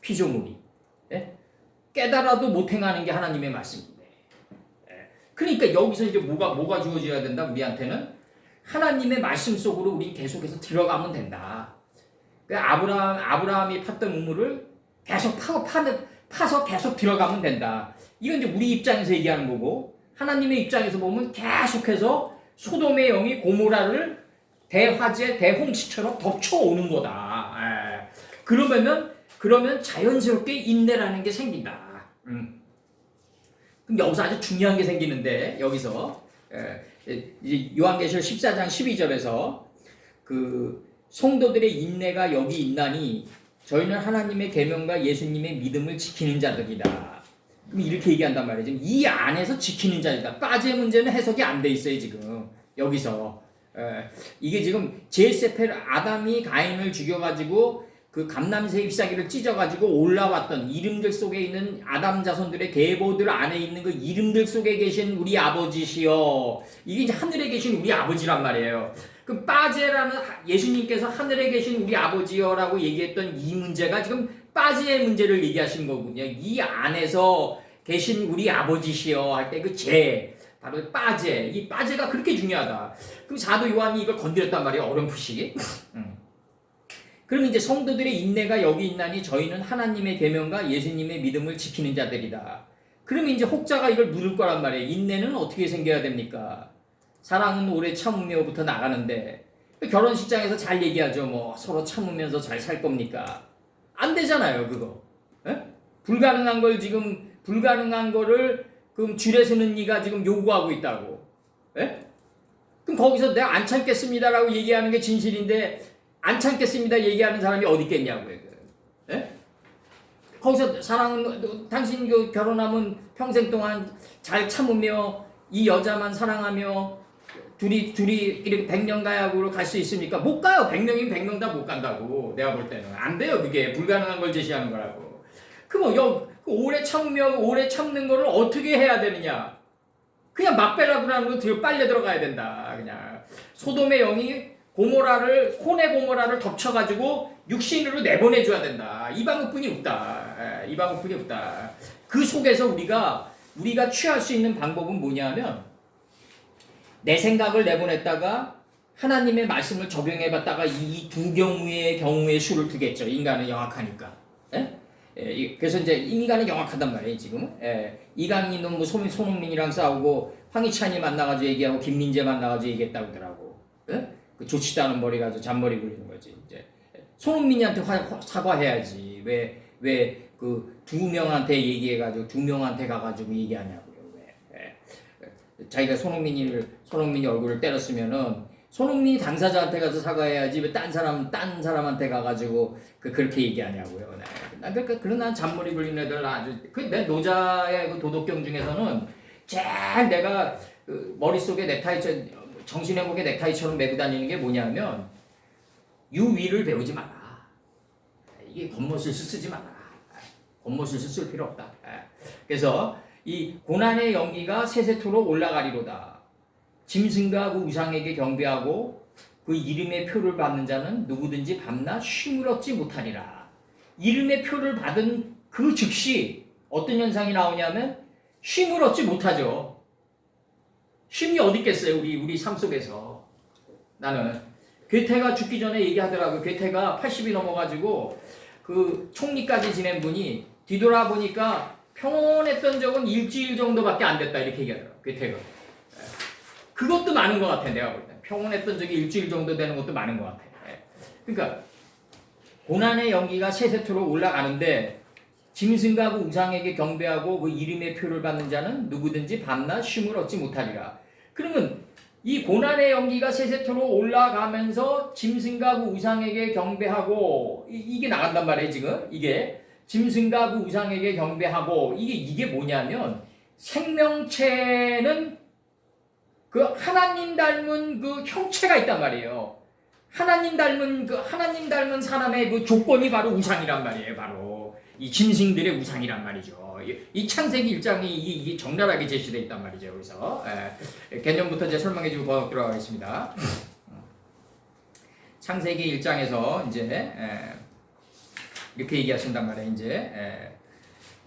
피조물이 깨달아도 못 행하는 게 하나님의 말씀인데. 그러니까 여기서 이제 뭐가 주어져야 된다 우리한테는 하나님의 말씀 속으로 우리 계속해서 들어가면 된다. 아브라함이 팠던 우물을 계속 파서 계속 들어가면 된다. 이건 이제 우리 입장에서 얘기하는 거고 하나님의 입장에서 보면 계속해서 소돔의 영이 고모라를 대화재, 대홍수처럼 덮쳐오는 거다. 그러면 자연스럽게 인내라는 게 생긴다. 그럼 여기서 아주 중요한 게 생기는데 여기서 이제 요한계시록 14장 12절에서 그 성도들의 인내가 여기 있나니 저희는 하나님의 계명과 예수님의 믿음을 지키는 자들이다. 그럼 이렇게 얘기한단 말이에요. 이 안에서 지키는 자이다. 빠지의 문제는 해석이 안 돼 있어요 지금 여기서. 이게 지금 제세펠 아담이 가인을 죽여가지고 그 감람새 잎사귀를 찢어가지고 올라왔던 이름들 속에 있는 아담 자손들의 계보들 안에 있는 그 이름들 속에 계신 우리 아버지시여. 이게 이제 하늘에 계신 우리 아버지란 말이에요. 그 빠제라는 예수님께서 하늘에 계신 우리 아버지여라고 얘기했던 이 문제가 지금 빠제의 문제를 얘기하신 거군요. 이 안에서 계신 우리 아버지시여 할 때 그 바로 빠제. 이 빠제가 그렇게 중요하다. 그럼 사도 요한이 이걸 건드렸단 말이에요. 어렴풋이. 그럼 이제 성도들의 인내가 여기 있나니 저희는 하나님의 계명과 예수님의 믿음을 지키는 자들이다. 그러면 이제 혹자가 이걸 물을 거란 말이에요. 인내는 어떻게 생겨야 됩니까? 사랑은 오래 참으며부터 나가는데 결혼식장에서 잘 얘기하죠. 뭐 서로 참으면서 잘 살 겁니까? 안 되잖아요, 그거. 불가능한 거를 그럼 줄에 서는 이가 지금 요구하고 있다고. 그럼 거기서 내가 안 참겠습니다라고 얘기하는 게 진실인데 안 참겠습니다 얘기하는 사람이 어디 있겠냐고요. 거기서 사랑은 당신 그 결혼하면 평생 동안 잘 참으며 이 여자만 사랑하며 둘이 이렇게 100년 가야구로 갈 수 있습니까? 못 가요. 100명이면 100명 다 못 간다고. 내가 볼 때는 안 돼요. 그게 불가능한 걸 제시하는 거라고. 그뭐 오래 참으며 오래 참는 거를 어떻게 해야 되느냐? 그냥 막벨라도라는 거 빨려 들어가야 된다. 그냥 소돔의 영이 혼의 고모라를 덮쳐가지고 육신으로 내보내줘야 된다. 이 방법뿐이 없다. 이 방법뿐이 없다. 그 속에서 우리가 취할 수 있는 방법은 뭐냐면 내 생각을 내보냈다가 하나님의 말씀을 적용해봤다가 이 두 경우의 수를 두겠죠. 인간은 영악하니까. 그래서 이제 인간은 영악하단 말이에요 지금. 이강인은 뭐 손흥민이랑 싸우고 황희찬이 만나가지고 얘기하고 김민재 만나가지고 얘기했다고 하더라고. 그 좋지도 않은 머리 가지고 잔머리 굴리는 거지. 이제 손흥민이한테 사과해야지. 왜 그 두 명한테 얘기해가지고 두 명한테 가가지고 얘기하냐고요. 왜? 자기가 손흥민이 얼굴을 때렸으면은 손흥민이 당사자한테 가서 사과해야지 왜 딴 사람한테 가가지고 그렇게 얘기하냐고요. 그런 난 잔머리 굴리는 애들 아주 내 노자의 그 도덕경 중에서는 제일 내가 그 머릿속에 정신회복의 넥타이처럼 메고 다니는 게 뭐냐면 유위를 배우지 마라. 이게 겉멋을 쓰지 마라. 겉멋을 쓸 필요 없다. 그래서 이 고난의 연기가 세세토록 올라가리로다. 짐승과 그 우상에게 경배하고 그 이름의 표를 받는 자는 누구든지 밤낮 쉼을 얻지 못하리라. 이름의 표를 받은 그 즉시 어떤 현상이 나오냐면 쉼을 얻지 못하죠. 쉼이 어디 있겠어요? 우리 삶 속에서. 나는 괴테가 죽기 전에 얘기하더라고요. 괴테가 80이 넘어가지고 그 총리까지 지낸 분이 뒤돌아보니까 평온했던 적은 일주일 정도밖에 안 됐다 이렇게 얘기하더라고요. 괴테가. 그것도 많은 것 같아. 내가 볼 때. 평온했던 적이 일주일 정도 되는 것도 많은 것 같아. 그러니까 고난의 연기가 세세토록 올라가는데 짐승과 그 우상에게 경배하고 그 이름의 표를 받는 자는 누구든지 밤낮 쉼을 얻지 못하리라. 그러면 이 고난의 연기가 세세토록 올라가면서 짐승과 그 우상에게 경배하고 이게 나간단 말이에요 지금. 이게 짐승과 그 우상에게 경배하고 이게 뭐냐면 생명체는 그 하나님 닮은 그 형체가 있단 말이에요. 하나님 닮은 사람의 그 조건이 바로 우상이란 말이에요. 바로 이 짐승들의 우상이란 말이죠. 이 창세기 1장이 이게 적나라하게 제시되어 있단 말이죠. 그래서 개념부터 이제 설명해주고 보도록 하겠습니다. 창세기 1장에서 이제 이렇게 얘기하신단 말이에요. 이제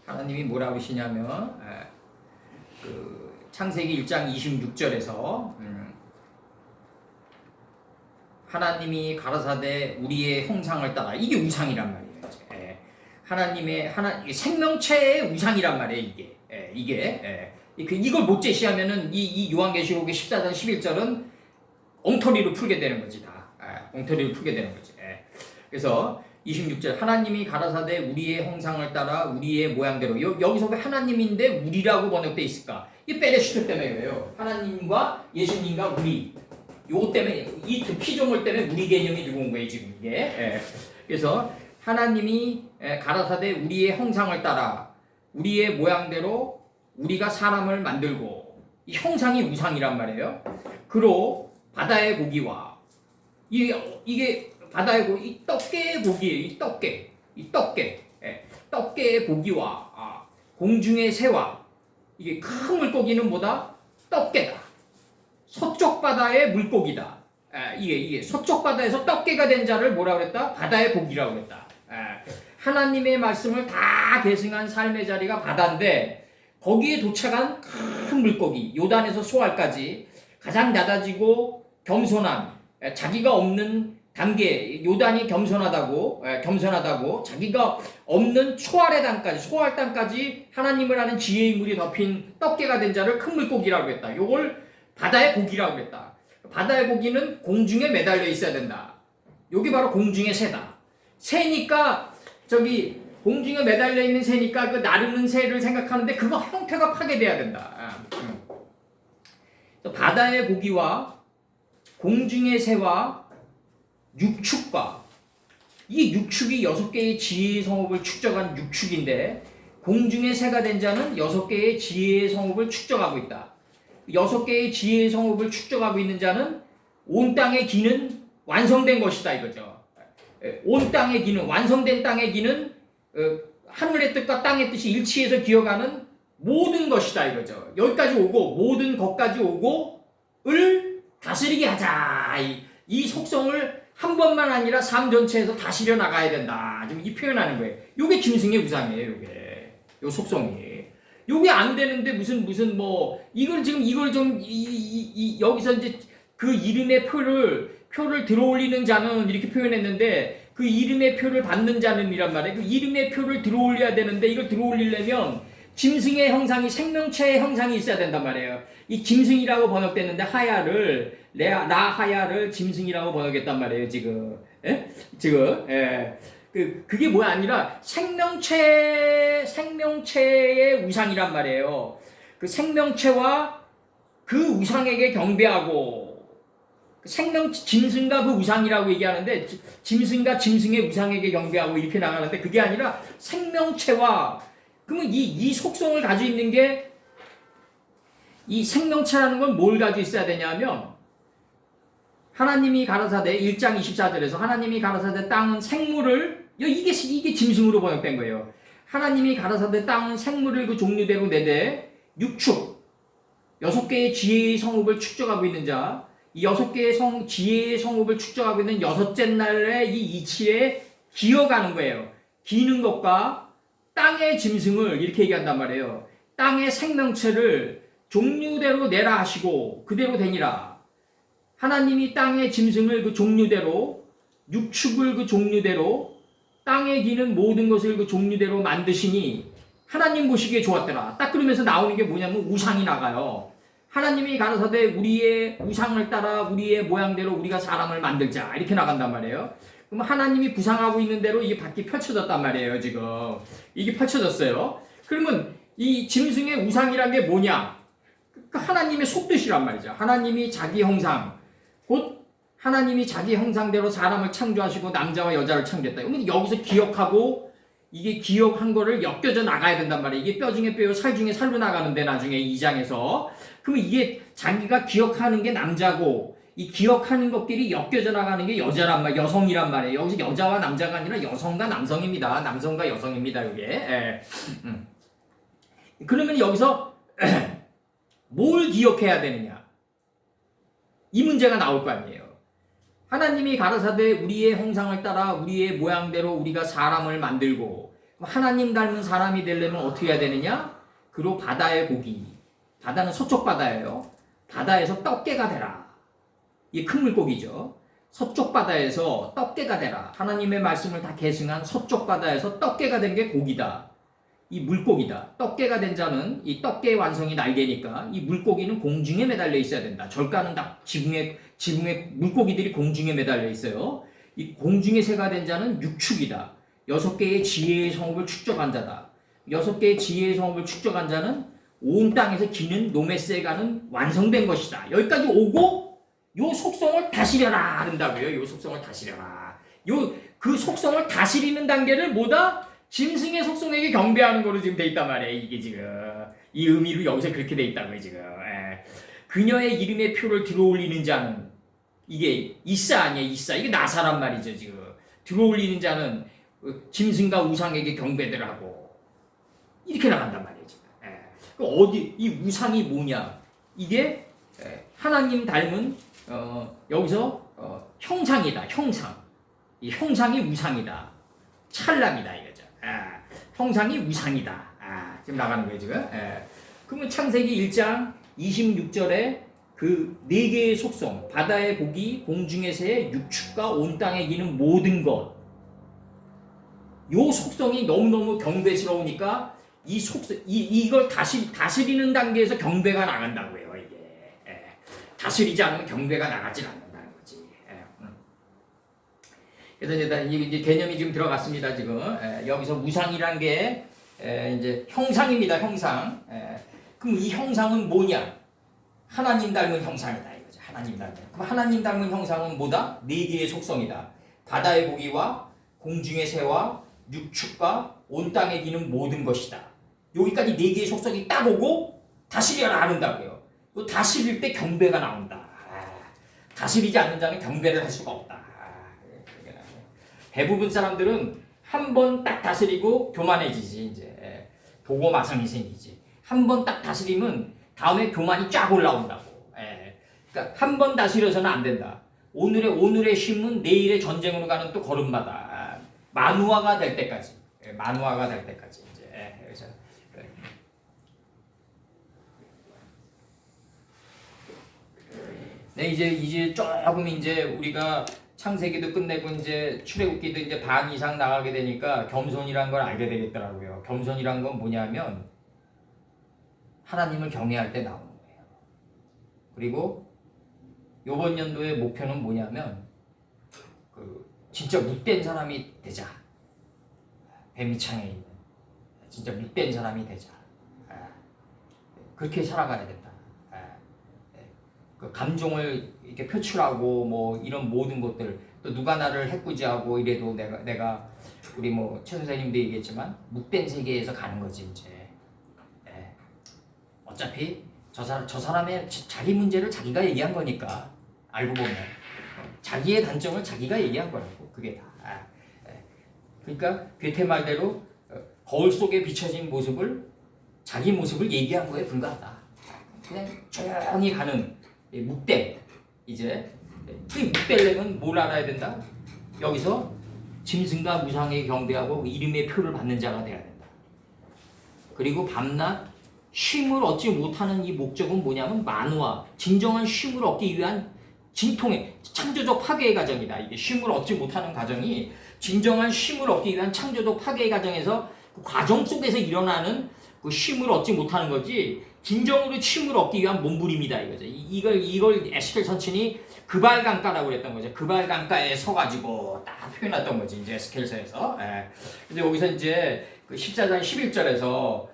하나님이 뭐라고 하시냐면 그 창세기 1장 26절에서 하나님이 가라사대 우리의 형상을 따라 이게 우상이란 말이에요. 생명체의 우상이란 말이에요. 이걸 못 제시하면은 이 요한계시록의 14장 11절은 엉터리로 풀게 되는 거지 다. 엉터리로 풀게 되는 거지. 그래서 26절 하나님이 가라사대 우리의 형상을 따라 우리의 모양대로 여기서 왜 하나님인데 우리라고 번역돼 있을까? 이 페레시토 때문에 그래요. 하나님과 예수님과 우리. 요거 때문에 이 두 피조물 때문에 우리 개념이 들어온 거예요 지금 이게. 그래서 하나님이 가라사대 우리의 형상을 따라 우리의 모양대로 우리가 사람을 만들고 이 형상이 우상이란 말이에요. 그로 바다의 고기와 이게 바다의 고기 이 떡게의 고기예요. 이 떡게의 고기와 공중의 새와 이게 큰 물고기는 뭐다? 떡게다. 서쪽 바다의 물고기다. 이게 서쪽 바다에서 떡게가 된 자를 뭐라 그랬다? 바다의 고기라고 그랬다. 하나님의 말씀을 다 계승한 삶의 자리가 바다인데 거기에 도착한 큰 물고기 요단에서 소알까지 가장 낮아지고 겸손한 자기가 없는 단계 요단이 겸손하다고 자기가 없는 초알의 땅까지 소알 땅까지 하나님을 아는 지혜의 물이 덮인 떡게가 된 자를 큰 물고기라고 했다. 요걸 바다의 고기라고 했다. 바다의 고기는 공중에 매달려 있어야 된다. 여기 바로 공중의 새다. 새니까 저기 공중에 매달려 있는 새니까 그 나르는 새를 생각하는데 그거 형태가 파괴돼야 된다. 바다의 고기와 공중의 새와 육축과 이 육축이 6개의 지혜의 성읍을 축적한 육축인데 공중의 새가 된 자는 6개의 지혜의 성읍을 축적하고 있다. 6개의 지혜의 성읍을 축적하고 있는 자는 온 땅의 기는 완성된 것이다 이거죠. 온 땅의 기는 완성된 땅의 기는 하늘의 뜻과 땅의 뜻이 일치해서 기어가는 모든 것이다 이거죠. 여기까지 오고 모든 것까지 오고을 다스리게 하자. 이 속성을 한 번만 아니라 삶 전체에서 다스려 나가야 된다. 지금 이 표현하는 거예요. 요게 짐승의 우상이에요. 요 속성이. 요게 안 되는데 무슨 이걸 좀 여기서 이제 그 이름의 표를 들어올리는 자는 이렇게 표현했는데 그 이름의 표를 받는 자는이란 말이에요. 그 이름의 표를 들어올려야 되는데 이걸 들어올리려면 짐승의 형상이 생명체의 형상이 있어야 된단 말이에요. 이 짐승이라고 번역됐는데 하야를 라하야를 짐승이라고 번역했단 말이에요. 지금 그게 뭐야 아니라 생명체의 우상이란 말이에요. 그 생명체와 그 우상에게 경배하고 짐승과 그 우상이라고 얘기하는데 짐승과 짐승의 우상에게 경배하고 이렇게 나가는데 그게 아니라 생명체와 그러면 이 속성을 가지고 있는 게 이 생명체라는 건 뭘 가지고 있어야 되냐면 하나님이 가라사대 1장 24절에서 하나님이 가라사대 땅은 생물을 이게 짐승으로 번역된 거예요. 하나님이 가라사대 땅은 생물을 그 종류대로 내되 육축 6개의 지혜의 성읍을 축적하고 있는 자 이 6개의 지혜의 성읍을 축적하고 있는 여섯째 날에 이 이치에 기어가는 거예요. 기는 것과 땅의 짐승을 이렇게 얘기한단 말이에요. 땅의 생명체를 종류대로 내라 하시고 그대로 되니라. 하나님이 땅의 짐승을 그 종류대로 육축을 그 종류대로 땅에 기는 모든 것을 그 종류대로 만드시니 하나님 보시기에 좋았더라. 딱 그러면서 나오는 게 뭐냐면 우상이 나가요. 하나님이 가라사대 우리의 우상을 따라 우리의 모양대로 우리가 사람을 만들자 이렇게 나간단 말이에요. 그럼 하나님이 구상하고 있는 대로 이게 밖에 펼쳐졌단 말이에요. 지금 이게 펼쳐졌어요. 그러면 이 짐승의 우상이란 게 뭐냐? 하나님의 속뜻이란 말이죠. 하나님이 자기 형상 곧 하나님이 자기 형상대로 사람을 창조하시고 남자와 여자를 창조했다. 그러면 여기서 기억하고 이게 기억한 거를 엮여져 나가야 된단 말이에요. 이게 뼈 중에 뼈요 살 중에 살로 나가는데 나중에 2장에서 그러면 이게 자기가 기억하는 게 남자고 이 기억하는 것끼리 엮여져 나가는 게 여자란 말, 여성이란 말이에요. 여기서 여자와 남자가 아니라 여성과 남성입니다. 남성과 여성입니다. 이게. 그러면 여기서 뭘 기억해야 되느냐? 이 문제가 나올 거 아니에요. 하나님이 가라사대 우리의 형상을 따라 우리의 모양대로 우리가 사람을 만들고 하나님 닮은 사람이 되려면 어떻게 해야 되느냐? 그로 바다의 고기. 바다는 서쪽 바다예요. 바다에서 떡게가 되라. 이게 큰 물고기죠. 서쪽 바다에서 떡게가 되라. 하나님의 말씀을 다 계승한 서쪽 바다에서 떡게가 된 게 고기다. 이 물고기다. 떡게가 된 자는 이 떡게의 완성이 날개니까 이 물고기는 공중에 매달려 있어야 된다. 절가는 다 지붕에 물고기들이 공중에 매달려 있어요. 이 공중의 새가 된 자는 육축이다. 6개의 지혜의 성읍을 축적한 자다. 6개의 지혜의 성읍을 축적한 자는 온 땅에서 기는 노메세가는 완성된 것이다. 여기까지 오고 요 속성을 다스려라 한다고요. 요 속성을 다스려라. 그 속성을 다스리는 단계를 뭐다? 짐승의 속성에게 경배하는 거로 지금 돼 있단 말이에요. 이게 지금 이 의미로 여기서 그렇게 돼 있다고요. 지금 그녀의 이름의 표를 들어올리는 자는 이게 이사 아니에요. 이사 이게 나사란 말이죠. 지금 들어올리는 자는 짐승과 우상에게 경배를 하고 이렇게 나간단 말이에요. 지금 어디 이 우상이 뭐냐? 이게 하나님 닮은 여기서 형상이다. 형상 이 형상이 우상이다. 찰나이다 이거죠. 형상이 우상이다. 지금 나가는 거예요 지금. 그러면 창세기 1장 26절에 그 4개의 속성, 바다의 고기, 공중의 새, 육축과 온 땅에 기는 모든 것. 요 속성이 너무너무 경배스러우니까 이 속성, 이걸 다스리는 단계에서 경배가 나간다고요 이게. 다스리지 않으면 경배가 나가질 않는다는 거지. 그래서 이제 개념이 지금 들어갔습니다. 지금 여기서 우상이란 게 이제 형상입니다. 형상. 그럼 이 형상은 뭐냐? 하나님 닮은 형상이다 이거죠. 하나님 닮은. 그럼 하나님 닮은 형상은 뭐다? 4개의 속성이다. 바다의 고기와 공중의 새와 육축과 온 땅에 기는 모든 것이다. 여기까지 네 개의 속성이 딱 오고 다스려라 하는다고요. 또 다스릴 때 경배가 나온다. 다스리지 않는 자는 경배를 할 수가 없다. 대부분 사람들은 한 번 딱 다스리고 교만해지지. 이제 도고마성이 생기지. 한 번 딱 다스리면 다음에 교만이 쫙 올라온다고. 그러니까 한 번 다스려서는 안 된다. 오늘의 쉼은 내일의 전쟁으로 가는 또 걸음마다 만우화가 될 때까지. 만우화가 될 때까지. 이제 그래서 네, 이제 조금 이제 우리가 창세기도 끝내고 이제 출애굽기도 이제 반 이상 나가게 되니까 겸손이란 걸 알게 되겠더라고요. 겸손이란 건 뭐냐면 하나님을 경외할 때 나오는 거예요. 그리고 이번 연도의 목표는 뭐냐면 진짜 못된 사람이 되자. 뱀이창에 있는 진짜 못된 사람이 되자. 그렇게 살아가야 된다. 그 감정을 이렇게 표출하고 뭐 이런 모든 것들 또 누가 나를 해꾸지하고 이래도 내가 우리 뭐 최 선생님도 얘기했지만 묵된 세계에서 가는 거지 이제. 어차피 저 사람의 자기 문제를 자기가 얘기한 거니까 알고 보면 자기의 단점을 자기가 얘기한 거라고 그게 다. 그러니까 괴테 말대로 거울 속에 비춰진 모습을 자기 모습을 얘기한 거에 불과하다. 그냥 조용히 가는 묵대 이제 그 묵대려면 뭘 알아야 된다? 여기서 짐승과 무상에 경배하고 이름의 표를 받는 자가 돼야 된다. 그리고 밤낮 쉼을 얻지 못하는 이 목적은 뭐냐면 만우와 진정한 쉼을 얻기 위한 진통의 창조적 파괴의 과정이다. 이게 쉼을 얻지 못하는 과정이 진정한 쉼을 얻기 위한 창조적 파괴의 과정에서 그 과정 속에서 일어나는 그 쉼을 얻지 못하는 거지 진정으로 쉼을 얻기 위한 몸부림이다 이거죠. 이걸 에스겔 선친이 그발강가라고 그랬던 거죠. 그발강가에 서가지고 딱 표현했던 거지 이제 에스겔서에서. 근데 여기서 이제 그 14장 11절에서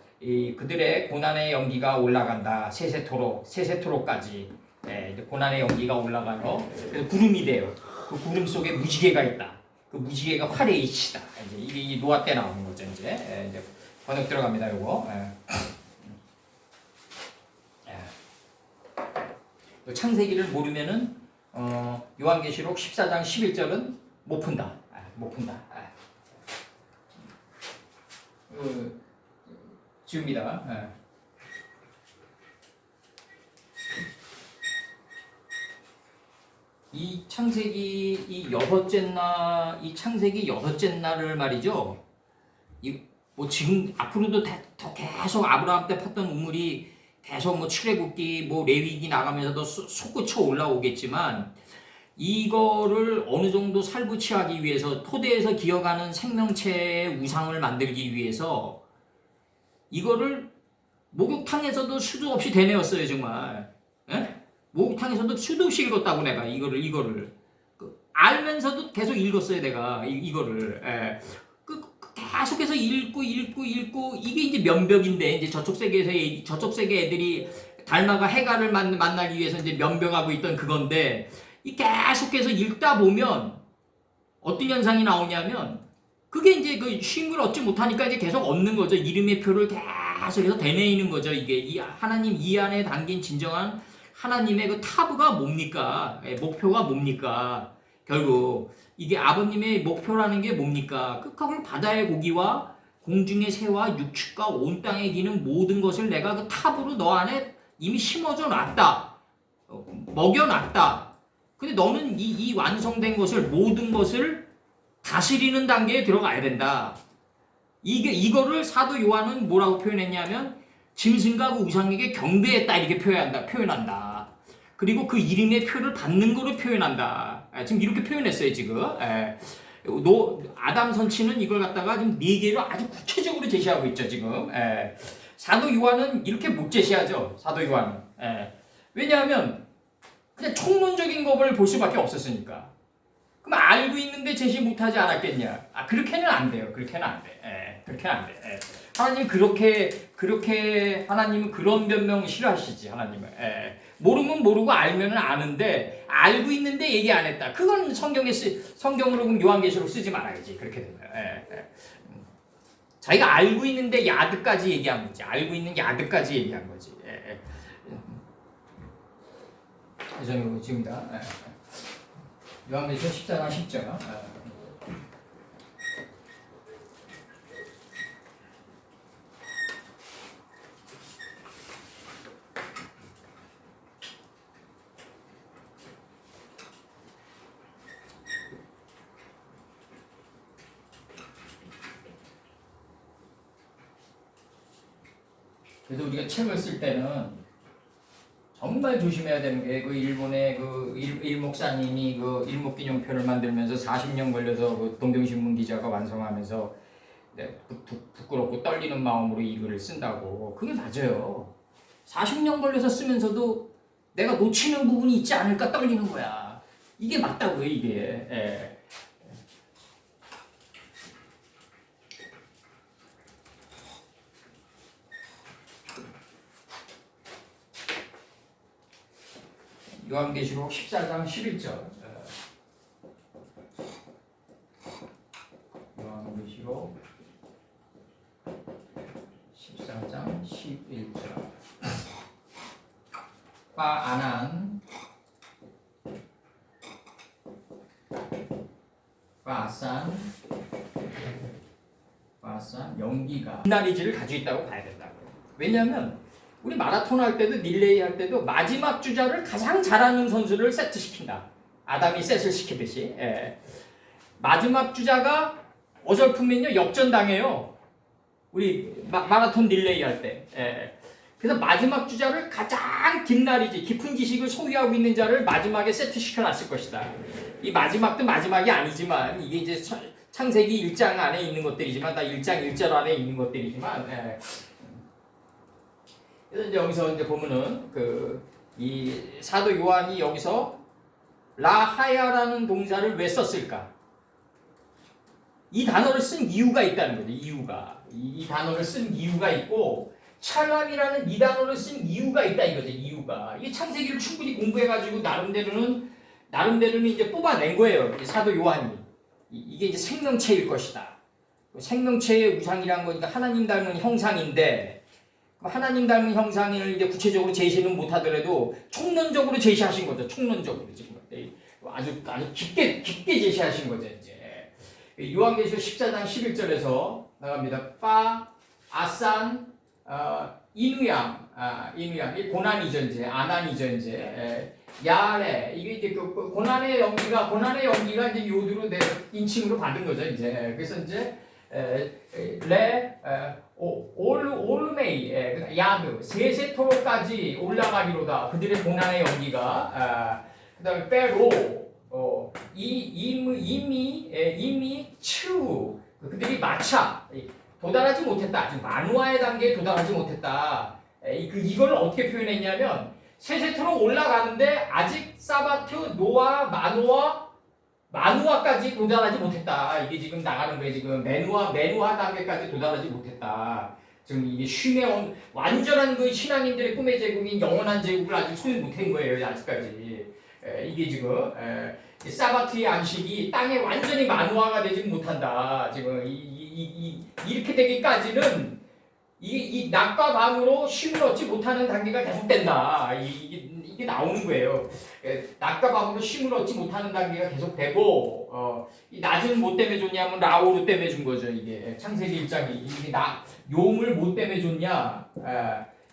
그들의 고난의 연기가 올라간다. 세세토록까지. 이제 고난의 연기가 올라가요. 그래서 구름이 돼요. 그 구름 속에 무지개가 있다. 그 무지개가 활의 이치다. 이제 이게 노아 때 나오는 거죠 이제. 이제 번역 들어갑니다 요거. 창세기를 모르면은 요한계시록 14장 11절은 못 푼다. 못 푼다. 지웁니다. 이 창세기 이 창세기 여섯째 날을 말이죠. 뭐 지금 앞으로도 더 계속 아브라함 때 폈던 우물이 계속 뭐 출애굽기 뭐 레위기 나가면서도 솟구쳐 올라오겠지만 이거를 어느 정도 살부치하기 위해서 토대에서 기어가는 생명체의 우상을 만들기 위해서 이거를 목욕탕에서도 수도 없이 되뇌었어요 정말. 목욕탕에서도 수도 없이 읽었다고 내가 이거를 알면서도 계속 읽었어요 내가 이거를. 계속해서 읽고 이게 이제 면벽인데 이제 저쪽 세계 애들이 달마가 해가를 만나기 위해서 이제 면벽하고 있던 그건데 이 계속해서 읽다 보면 어떤 현상이 나오냐면 그게 이제 그 쉼을 얻지 못하니까 이제 계속 얻는 거죠. 이름의 표를 계속해서 되뇌이는 거죠. 이게 하나님 이 안에 담긴 진정한 하나님의 그 타브가 뭡니까? 목표가 뭡니까? 결국 이게 아버님의 목표라는 게 뭡니까? 그걸 바다의 고기와 공중의 새와 육축과 온 땅에 기는 모든 것을 내가 그 탑으로 너 안에 이미 심어져 놨다. 먹여놨다. 근데 너는 이 완성된 것을 모든 것을 다스리는 단계에 들어가야 된다. 이거를 사도 요한은 뭐라고 표현했냐면 짐승과 그 우상에게 경배했다 이렇게 표현한다. 그리고 그 이름의 표를 받는 거로 표현한다. 지금 이렇게 표현했어요 지금. 아담 선치는 이걸 갖다가 지금 4개로 아주 구체적으로 제시하고 있죠 지금. 사도 요한은 이렇게 못 제시하죠. 사도 요한은. 왜냐하면 그냥 총론적인 것을 볼 수밖에 없었으니까. 그럼 알고 있는데 제시 못하지 않았겠냐? 그렇게는 안 돼요. 그렇게는 안 돼. 그렇게는 안 돼. 하나님 그렇게 하나님은 그런 변명 싫어하시지 하나님은. 모르면 모르고 알면은 아는데 알고 있는데 얘기 안 했다. 그건 성경으로 그럼 요한계시록 쓰지 말아야지. 그렇게 되면. 자기가 알고 있는데 야드까지 얘기한 거지. 알고 있는 야드까지 얘기한 거지. 그래서 지금다. 요한계시록 14장 10절. 그래서 우리가 책을 쓸 때는 정말 조심해야 되는 게 그 일본의 그 일목사님이 그 일목기념표를 만들면서 40년 걸려서 그 동경신문 기자가 완성하면서 부끄럽고 떨리는 마음으로 이 글을 쓴다고. 그게 맞아요. 40년 걸려서 쓰면서도 내가 놓치는 부분이 있지 않을까 떨리는 거야. 이게 맞다고요, 이게. 요한계시록 14장 11절. 요한계시록 14장 11절. 바아난 바산 연기가 나리지를 가지고 있다고 봐야 된다고. 왜냐하면 우리 마라톤 할 때도 릴레이 할 때도 마지막 주자를 가장 잘하는 선수를 세트시킨다. 아담이 셋을 시키듯이. 마지막 주자가 어설프면요 역전당해요. 우리 마라톤 릴레이 할 때. 그래서 마지막 주자를 가장 깊은 지식을 소유하고 있는 자를 마지막에 세트시켜놨을 것이다. 이 마지막도 마지막이 아니지만 이게 이제 창세기 1장 안에 있는 것들이지만 다 1장 1절 안에 있는 것들이지만 그래서 이제 여기서 이제 보면은 이 사도 요한이 여기서 라하야라는 동사를 왜 썼을까? 이 단어를 쓴 이유가 있다는 거죠. 이유가 이 단어를 쓴 이유가 있고 찰람이라는 이 단어를 쓴 이유가 있다 이거죠. 이유가 이 창세기를 충분히 공부해가지고 나름대로는 이제 뽑아낸 거예요. 사도 요한이 이게 이제 생명체일 것이다. 생명체의 우상이란 거니까 하나님 닮은 형상인데. 하나님 닮은 형상을 이제 구체적으로 제시는 못하더라도 총론적으로 제시하신 거죠. 총론적으로 지금 아주 깊게 제시하신 거죠. 이제 요한계시록 14장 11절에서 나갑니다. 아산, 이누양, 이 고난이죠 이제 아난이죠 이제 야레 이게 이제 그 고난의 연기가 이제 요드로 인칭으로 받은 거죠 이제. 그래서 이제 올메이 야드 세세토로까지 올라가리로다. 그들의 고난의 연기가 그다음에 빼로 이미 추 그들이 마차 도달하지 못했다. 아직 만화의 단계에 도달하지 못했다. 이걸 어떻게 표현했냐면 세세토로 올라가는데 아직 사바트 노아 마누아까지 도달하지 못했다. 이게 지금 나가는 거예요. 지금 메누아 단계까지 도달하지 못했다. 지금 이게 쉼의 완전한 그 신앙인들의 꿈의 제국인 영원한 제국을 아직 소유 못한 거예요. 아직까지. 이게 지금 사바트의 안식이 땅에 완전히 마누아가 되지 못한다. 지금 이렇게 되기까지는 이 낮과 밤으로 쉼을 얻지 못하는 단계가 계속된다. 이게 나오는 거예요. 낮과 밤으로 쉼을 얻지 못하는 단계가 계속되고 이 낮은 뭐 때문에 줬냐면 라오르 때문에 준 거죠. 이게 창세기 1장이 이게 용을 뭐 때문에 줬냐?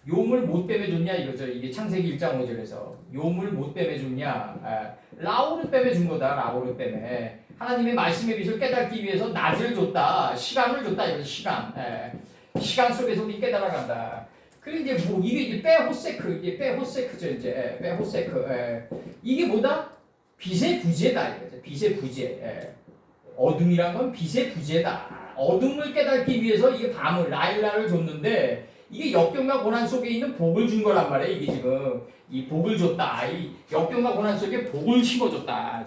용을 뭐 때문에 줬냐 이거죠. 이게 창세기 1장 5절에서 용을 뭐 때문에 줬냐? 라오르 때문에 준 거다. 라오르 때문에 하나님의 말씀의 빛을 깨닫기 위해서 낮을 줬다. 시간을 줬다. 이거죠. 시간 속에서 우리 깨달아간다. 그리고 이제 이게 빼호세크죠. 이제 빼호세크. 이게 뭐다? 빛의 부재다. 이거죠. 빛의 부재. 어둠이란 건 빛의 부재다. 어둠을 깨닫기 위해서 이게 밤을 라일라를 줬는데 이게 역경과 고난 속에 있는 복을 준 거란 말이에요. 이게 지금 이 복을 줬다. 이 역경과 고난 속에 복을 심어줬다.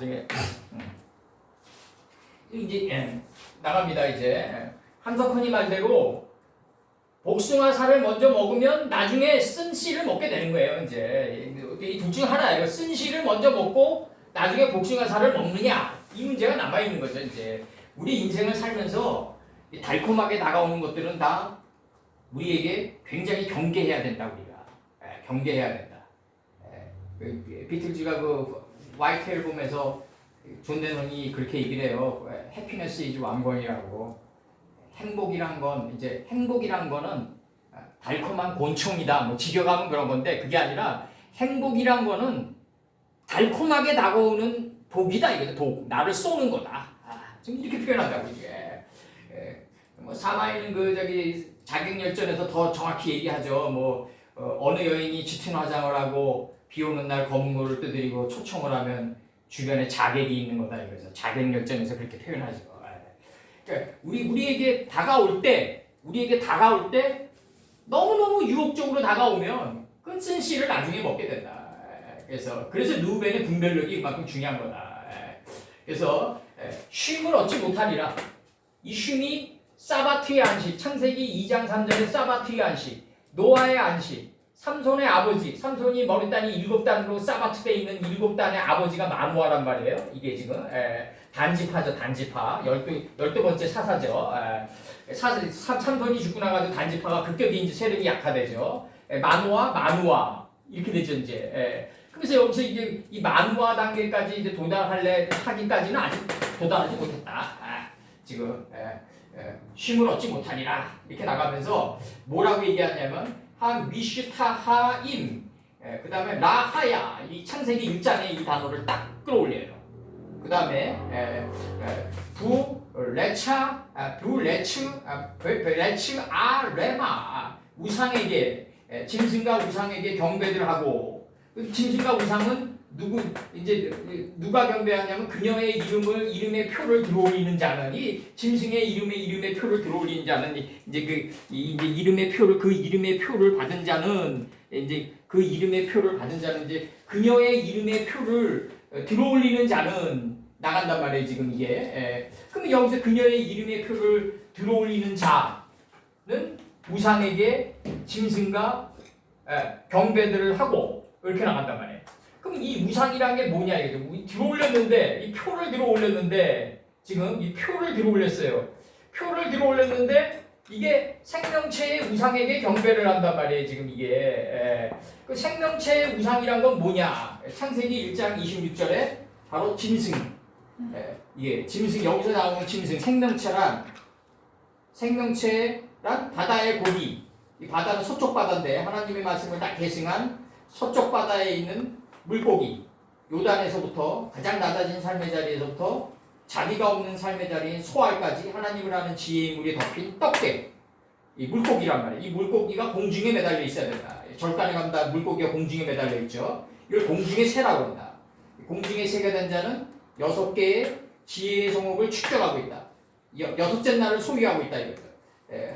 이제 나갑니다. 이제 한석헌이 말대로. 복숭아 살을 먼저 먹으면 나중에 쓴 씨를 먹게 되는 거예요. 이제 둘 중 하나예요. 쓴 씨를 먼저 먹고 나중에 복숭아살을 먹느냐 이 문제가 남아 있는 거죠. 이제 우리 인생을 살면서 이 달콤하게 다가오는 것들은 다 우리에게 굉장히 경계해야 된다. 우리가 경계해야 된다. 비틀즈가 그 화이트 앨범에서 존 레논이 그렇게 얘기를 해요. 해피니스 이즈 왕권이라고. 행복이란 거는 달콤한 곤충이다. 뭐 직역하면 그런 건데 그게 아니라 행복이란 거는 달콤하게 다가오는 독이다. 이거죠. 독. 나를 쏘는 거다. 지금 이렇게 표현한다고 이제. 뭐 사마이는 그 저기 자객열전에서 더 정확히 얘기하죠. 뭐 어느 여인이 짙은 화장을 하고 비 오는 날 검은 고를 두드리고 초청을 하면 주변에 자객이 있는 거다 이거죠. 자객열전에서 그렇게 표현하죠. 그러니까 우리에게 다가올 때 너무너무 유혹적으로 다가오면 끝은 씨를 나중에 먹게 된다. 그래서 루벤의 분별력이 그만큼 중요한 거다. 그래서 쉼을 얻지 못하리라. 이 쉼이 사바트의 안식, 창세기 2장 3절의 사바트의 안식, 노아의 안식, 삼손의 아버지, 삼손이 머리단이 7단으로 사바트 때 있는 7단의 아버지가 마누아란 말이에요. 이게 지금 단지파죠, 단지파. 12번째 사사죠. 삼손이 죽고 나가지고 단지파가 급격히 이제 세력이 약화되죠. 마누아 이렇게 되죠 이제. 그래서 여기서 이제 이 마누아 단계까지 이제 하기까지는 아직 도달하지 못했다. 지금 쉼을 얻지 못하니라 이렇게 나가면서 뭐라고 얘기하냐면 미슈타하임, 그 다음에 라하야, 이 창세기 1장에 이 단어를 딱 끌어올려요. 그 다음에 레츠 아레마, 우상에게 짐승과 우상에게 경배를 하고, 짐승과 우상은 누가 경배하냐면 그녀의 이름의 표를 들어올리는 자는, 이 짐승의 이름의 표를 들어올리는 자는 이제 이름의 표를 받은 자는 이제 그녀의 이름의 표를 들어올리는 자는 나간단 말이에요. 지금 이게. 그럼 여기서 그녀의 이름의 표를 들어올리는 자는 우상에게 짐승과 경배들을 하고 이렇게 나간단 말이에요. 그럼 이 우상이라는 게 뭐냐 이거죠. 이 표를 들어올렸는데 지금 이 표를 들어올렸어요. 표를 들어올렸는데 이게 생명체의 우상에게 경배를 한단 말이에요. 지금 이게 그 생명체의 우상이란 건 뭐냐? 창세기 1장 26절에 바로 짐승. 이게 짐승, 여기서 나오는 짐승, 생명체란 바다의 고기. 이 바다는 서쪽 바다인데 하나님의 말씀을 딱 계승한 서쪽 바다에 있는 물고기, 요단에서부터 가장 낮아진 삶의 자리에서부터 자비가 없는 삶의 자리인 소알까지 하나님을 아는 지혜의 물이 덮인 떡대, 이 물고기란 말이에요. 이 물고기가 공중에 매달려 있어야 된다. 절간에 가면 물고기가 공중에 매달려 있죠. 이걸 공중의 새라고 한다. 공중의 새가 된 자는 6개의 지혜의 성읍을 축적하고 있다. 6째 날을 소유하고 있다 이거죠.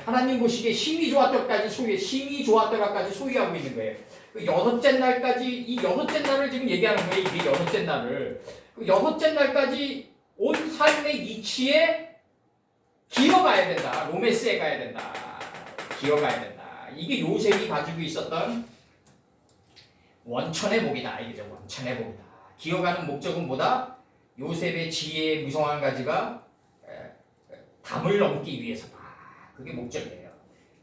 하나님 보시기에 힘이 좋았더라까지 소유하고 있는 거예요. 그 6째 날까지, 이 6째 날을 지금 얘기하는 거예요. 이게 6째 날을. 그 6째 날까지 온 삶의 이치에 기어가야 된다. 로메스에 가야 된다. 기어가야 된다. 이게 요셉이 가지고 있었던 원천의 복이다. 이게죠. 원천의 복이다. 기어가는 목적은 뭐다? 요셉의 지혜의 무성한 가지가 담을 넘기 위해서다. 그게 목적이에요.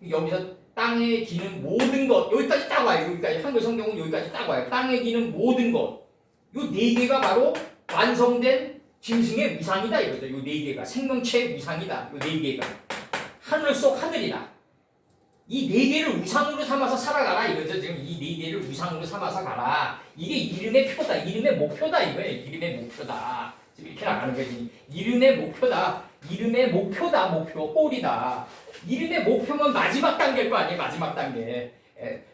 여기서 땅에 기는 모든 것, 여기까지 딱 와요. 여기까지. 한글 성경은 여기까지 딱 와요. 땅에 기는 모든 것. 요 4개가 바로 완성된 짐승의 우상이다 이거죠. 요 4개가 생명체의 우상이다. 요 4개가 하늘 속 하늘이다. 이 4개를 우상으로 삼아서 살아가라 이거죠. 지금 이 4개를 우상으로 삼아서 가라. 이게 이름의 표다. 이름의 목표다 이거예요. 이름의 목표다. 지금 이렇게 나가는 거지. 이름의 목표다. 이름의 목표다. 목표. 골이다. 이름의 목표면 마지막 단계일 거 아니에요. 마지막 단계.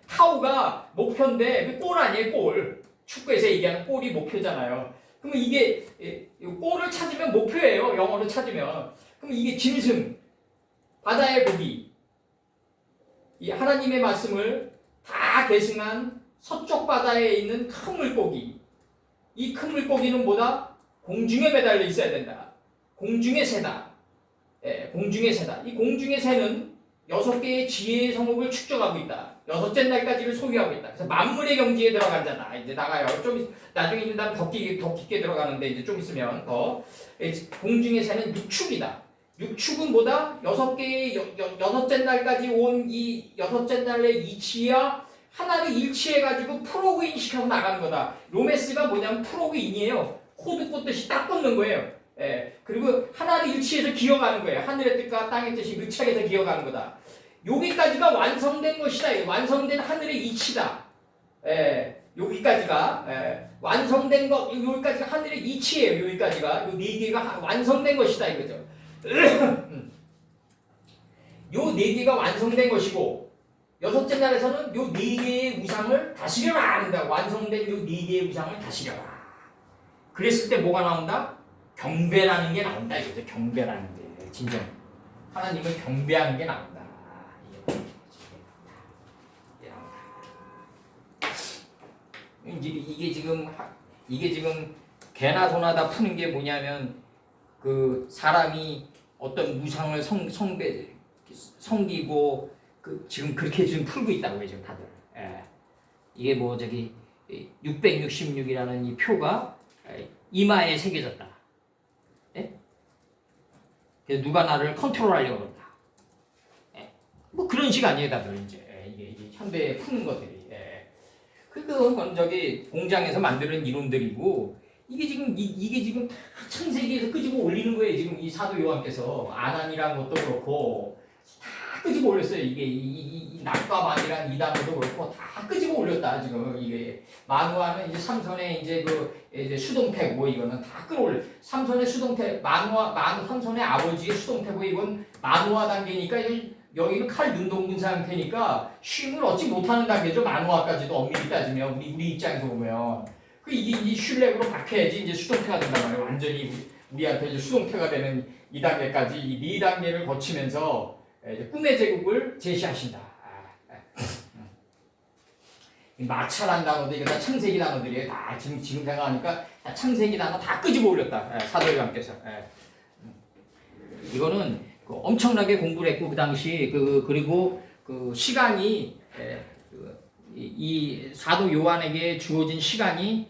타우가 목표인데 골 아니에요. 골. 축구에서 얘기하는 골이 목표잖아요. 그러면 이게 골을 찾으면 목표예요. 영어로 찾으면. 그럼 이게 짐승, 바다의 고기, 이 하나님의 말씀을 다 계승한 서쪽 바다에 있는 큰 물고기. 이 큰 물고기는 뭐다? 공중에 매달려 있어야 된다. 공중의 새다. 공중의 새다. 이 공중의 새는 6개의 지혜의 성읍을 축적하고 있다. 여섯째 날까지를 소유하고 있다. 그래서 만물의 경지에 들어간 자다. 이제 나가요. 좀 나중에 이제 더 깊게 들어가는데 이제 좀 있으면 더 공중의 새는 육축이다. 육축은 뭐다? 여섯째 날까지 온 이 여섯째 날의 이치야 하나를 일치해가지고 프로그인 시켜서 나가는 거다. 로메스가 뭐냐면 프로그인이에요. 코드 꽂듯이 딱 꽂는 거예요. 예, 그리고 하나를 일치해서 기어가는 거예요. 하늘의 뜻과 땅의 뜻이 밀착해서 기어가는 거다. 여기까지가 완성된 것이다. 완성된 하늘의 이치다. 예, 여기까지가 완성된 것, 여기까지가 하늘의 이치예요. 여기까지가 요 네 개가 완성된 것이다 이거죠. 요 네 개가 완성된 것이고 여섯째 날에서는 요 네 개의 우상을 다스려라 한다. 완성된 요 네 개의 우상을 다스려라. 그랬을 때 뭐가 나온다? 경배라는 게 나온다 이거죠. 경배라는 게 진정 하나님을 경배하는 게 나온다. 이게 지금 개나 소나 푸는 게 뭐냐면 그 사람이 어떤 우상을 섬기고 지금 그렇게 지금 풀고 있다고요 지금 다들. 예. 이게 뭐 저기 666이라는 이 표가 이마에 새겨졌다. 예? 그래서 누가 나를 컨트롤하려고 그런다. 예? 뭐 그런 식 아니에요 다들 이제. 이게 현대에 푸는 것들이. 그건 저기 공장에서 만드는 이론들이고 이게 지금 다 창세기에서 끄집어 올리는 거예요. 지금 이 사도 요한께서 아난이라는 것도 그렇고 다 끄집어 올렸어요. 이게 이 낙과 만이라는 이 단어도 그렇고 다 끄집어 올렸다. 지금 이게 만화는 이제 삼손의 이제 수동태고 뭐 이거는 다 끌어올려. 삼손의 수동태 삼손의 아버지의 수동태고 이건 만화 단계니까 여기는 칼 눈동근 상태니까 쉼을 얻지 못하는 단계죠. 만화까지도 엄밀히 따지면 우리 입장에서 보면 이게 이제 슐렉으로 박혀야지 이제 수동태가 된단 말이에요. 완전히 우리한테 이제 수동태가 되는 이 단계까지 이 네 단계를 거치면서 이제 꿈의 제국을 제시하신다. 마차란 단어도 이거 다 창세기 단어들이에요. 다 지금 생각하니까 다 창세기 단어 다 끄집어 올렸다. 사도 요한께서. 이거는 엄청나게 공부를 했고 그 당시 그리고 그 시간이 이 사도 요한에게 주어진 시간이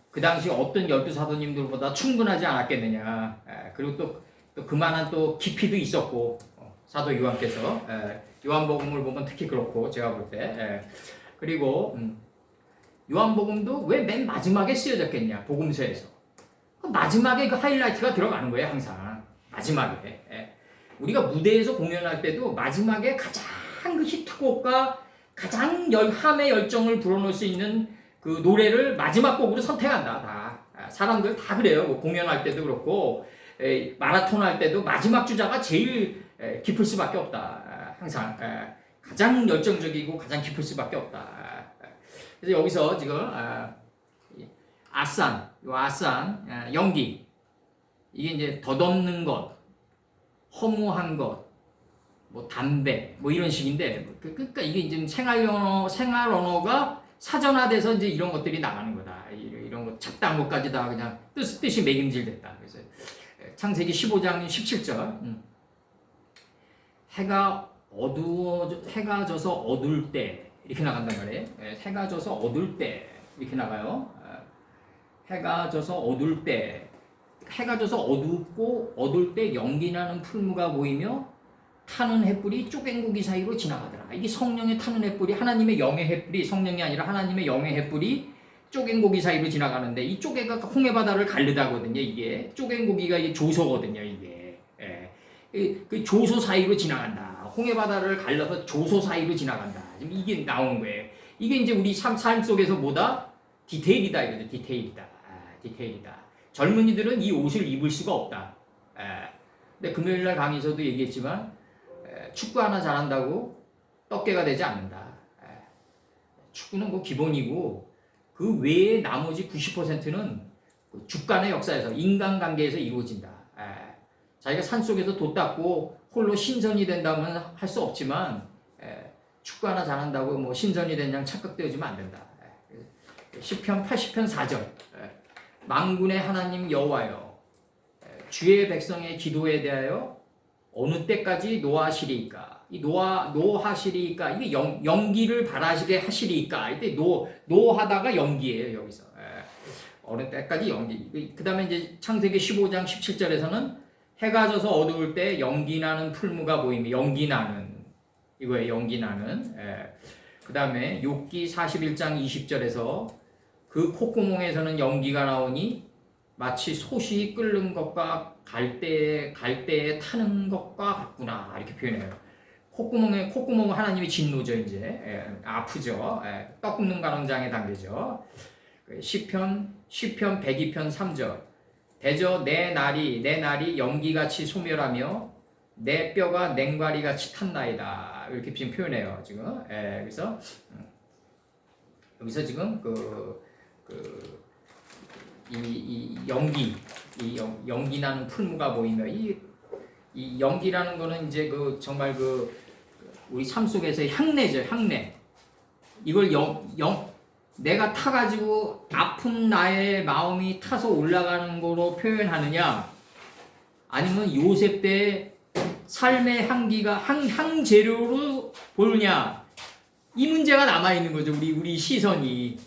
그 당시 어떤 12사도님들보다 충분하지 않았겠느냐. 그리고 또 그만한 또 깊이도 있었고 사도 요한께서 요한복음을 보면 특히 그렇고 제가 볼 때 그리고 요한복음도 왜 맨 마지막에 쓰여졌겠냐. 복음서에서 마지막에 그 하이라이트가 들어가는 거예요. 항상 마지막에 우리가 무대에서 공연할 때도 마지막에 가장 그 히트곡과 가장 함의 열정을 불어넣을 수 있는 그 노래를 마지막 곡으로 선택한다. 다 사람들 다 그래요. 뭐 공연할 때도 그렇고 마라톤 할 때도 마지막 주자가 제일 깊을 수밖에 없다. 항상 가장 열정적이고 가장 깊을 수밖에 없다. 그래서 여기서 지금 아산 연기 이게 이제 덧없는 것, 허무한 것, 뭐 담배, 뭐 이런 식인데, 그러니까 이게 이제 생활 언어가 사전화돼서 이제 이런 것들이 나가는 거다. 이런 것 작단 것까지 다 그냥 뜻이 매김질됐다. 그래서 창세기 15장 17절, 해가 져서 어두울 때 이렇게 나간단 말이에요. 해가 져서 어두울 때 이렇게 나가요. 해가 져서 어두울 때. 해가 져서 어둡고 어두울 때 연기 나는 풀무가 보이며 타는 횃불이 쪼갠고기 사이로 지나가더라. 이게 성령의 타는 횃불이 하나님의 영의 횃불이 성령이 아니라 하나님의 영의 횃불이 쪼갠고기 사이로 지나가는데 이 쪼개가 홍해 바다를 가르다거든요. 이게 쪼갠고기가 이게 조소거든요. 이게 그 조소 사이로 지나간다. 홍해 바다를 갈라서 조소 사이로 지나간다. 지금 이게 나오는 거예요. 이게 이제 우리 삶 속에서 뭐다? 디테일이다 이거죠. 디테일이다. 젊은이들은 이 옷을 입을 수가 없다. 근데 금요일날 강의에서도 얘기했지만 축구 하나 잘한다고 떡개가 되지 않는다. 축구는 뭐 기본이고 그 외에 나머지 90%는 주간의 역사에서 인간관계에서 이루어진다. 자기가 산속에서 돛 닦고 홀로 신선이 된다면 할 수 없지만 축구 하나 잘한다고 뭐 신선이 된 양 착각되어지면 안 된다. 시편 80편 4절 만군의 하나님 여호와여 주의 백성의 기도에 대하여 어느 때까지 노하시리이까. 이 노하시리까 이게 연기를 바라시게 하시리까 이때 노하다가 연기예요 여기서. 어느 때까지 연기. 그 다음에 이제 창세기 15장 17절에서는 해가 져서 어두울 때 연기 나는 풀무가 보이며 연기 나는 이거예요. 연기 나는. 그 다음에 욥기 41장 20절에서 그 콧구멍에서는 연기가 나오니 마치 솥이 끓는 것과 갈대에 타는 것과 같구나 이렇게 표현해요. 콧구멍은 하나님의 진노죠 이제. 아프죠. 떡 굽는 가농장의 단계죠. 시편 102편 3절 대저 내 날이 연기같이 소멸하며 내 뼈가 냉과리같이 탔나이다 이렇게 지금 표현해요 지금. 그래서 여기서 지금 이 연기 나는 풀무가 보이며 이 연기라는 거는 이제 정말 우리 삶 속에서의 향내죠 향내. 이걸 내가 타가지고 아픈 나의 마음이 타서 올라가는 거로 표현하느냐 아니면 요셉 때 삶의 향기가 향재료로 보느냐 이 문제가 남아있는 거죠 우리 시선이.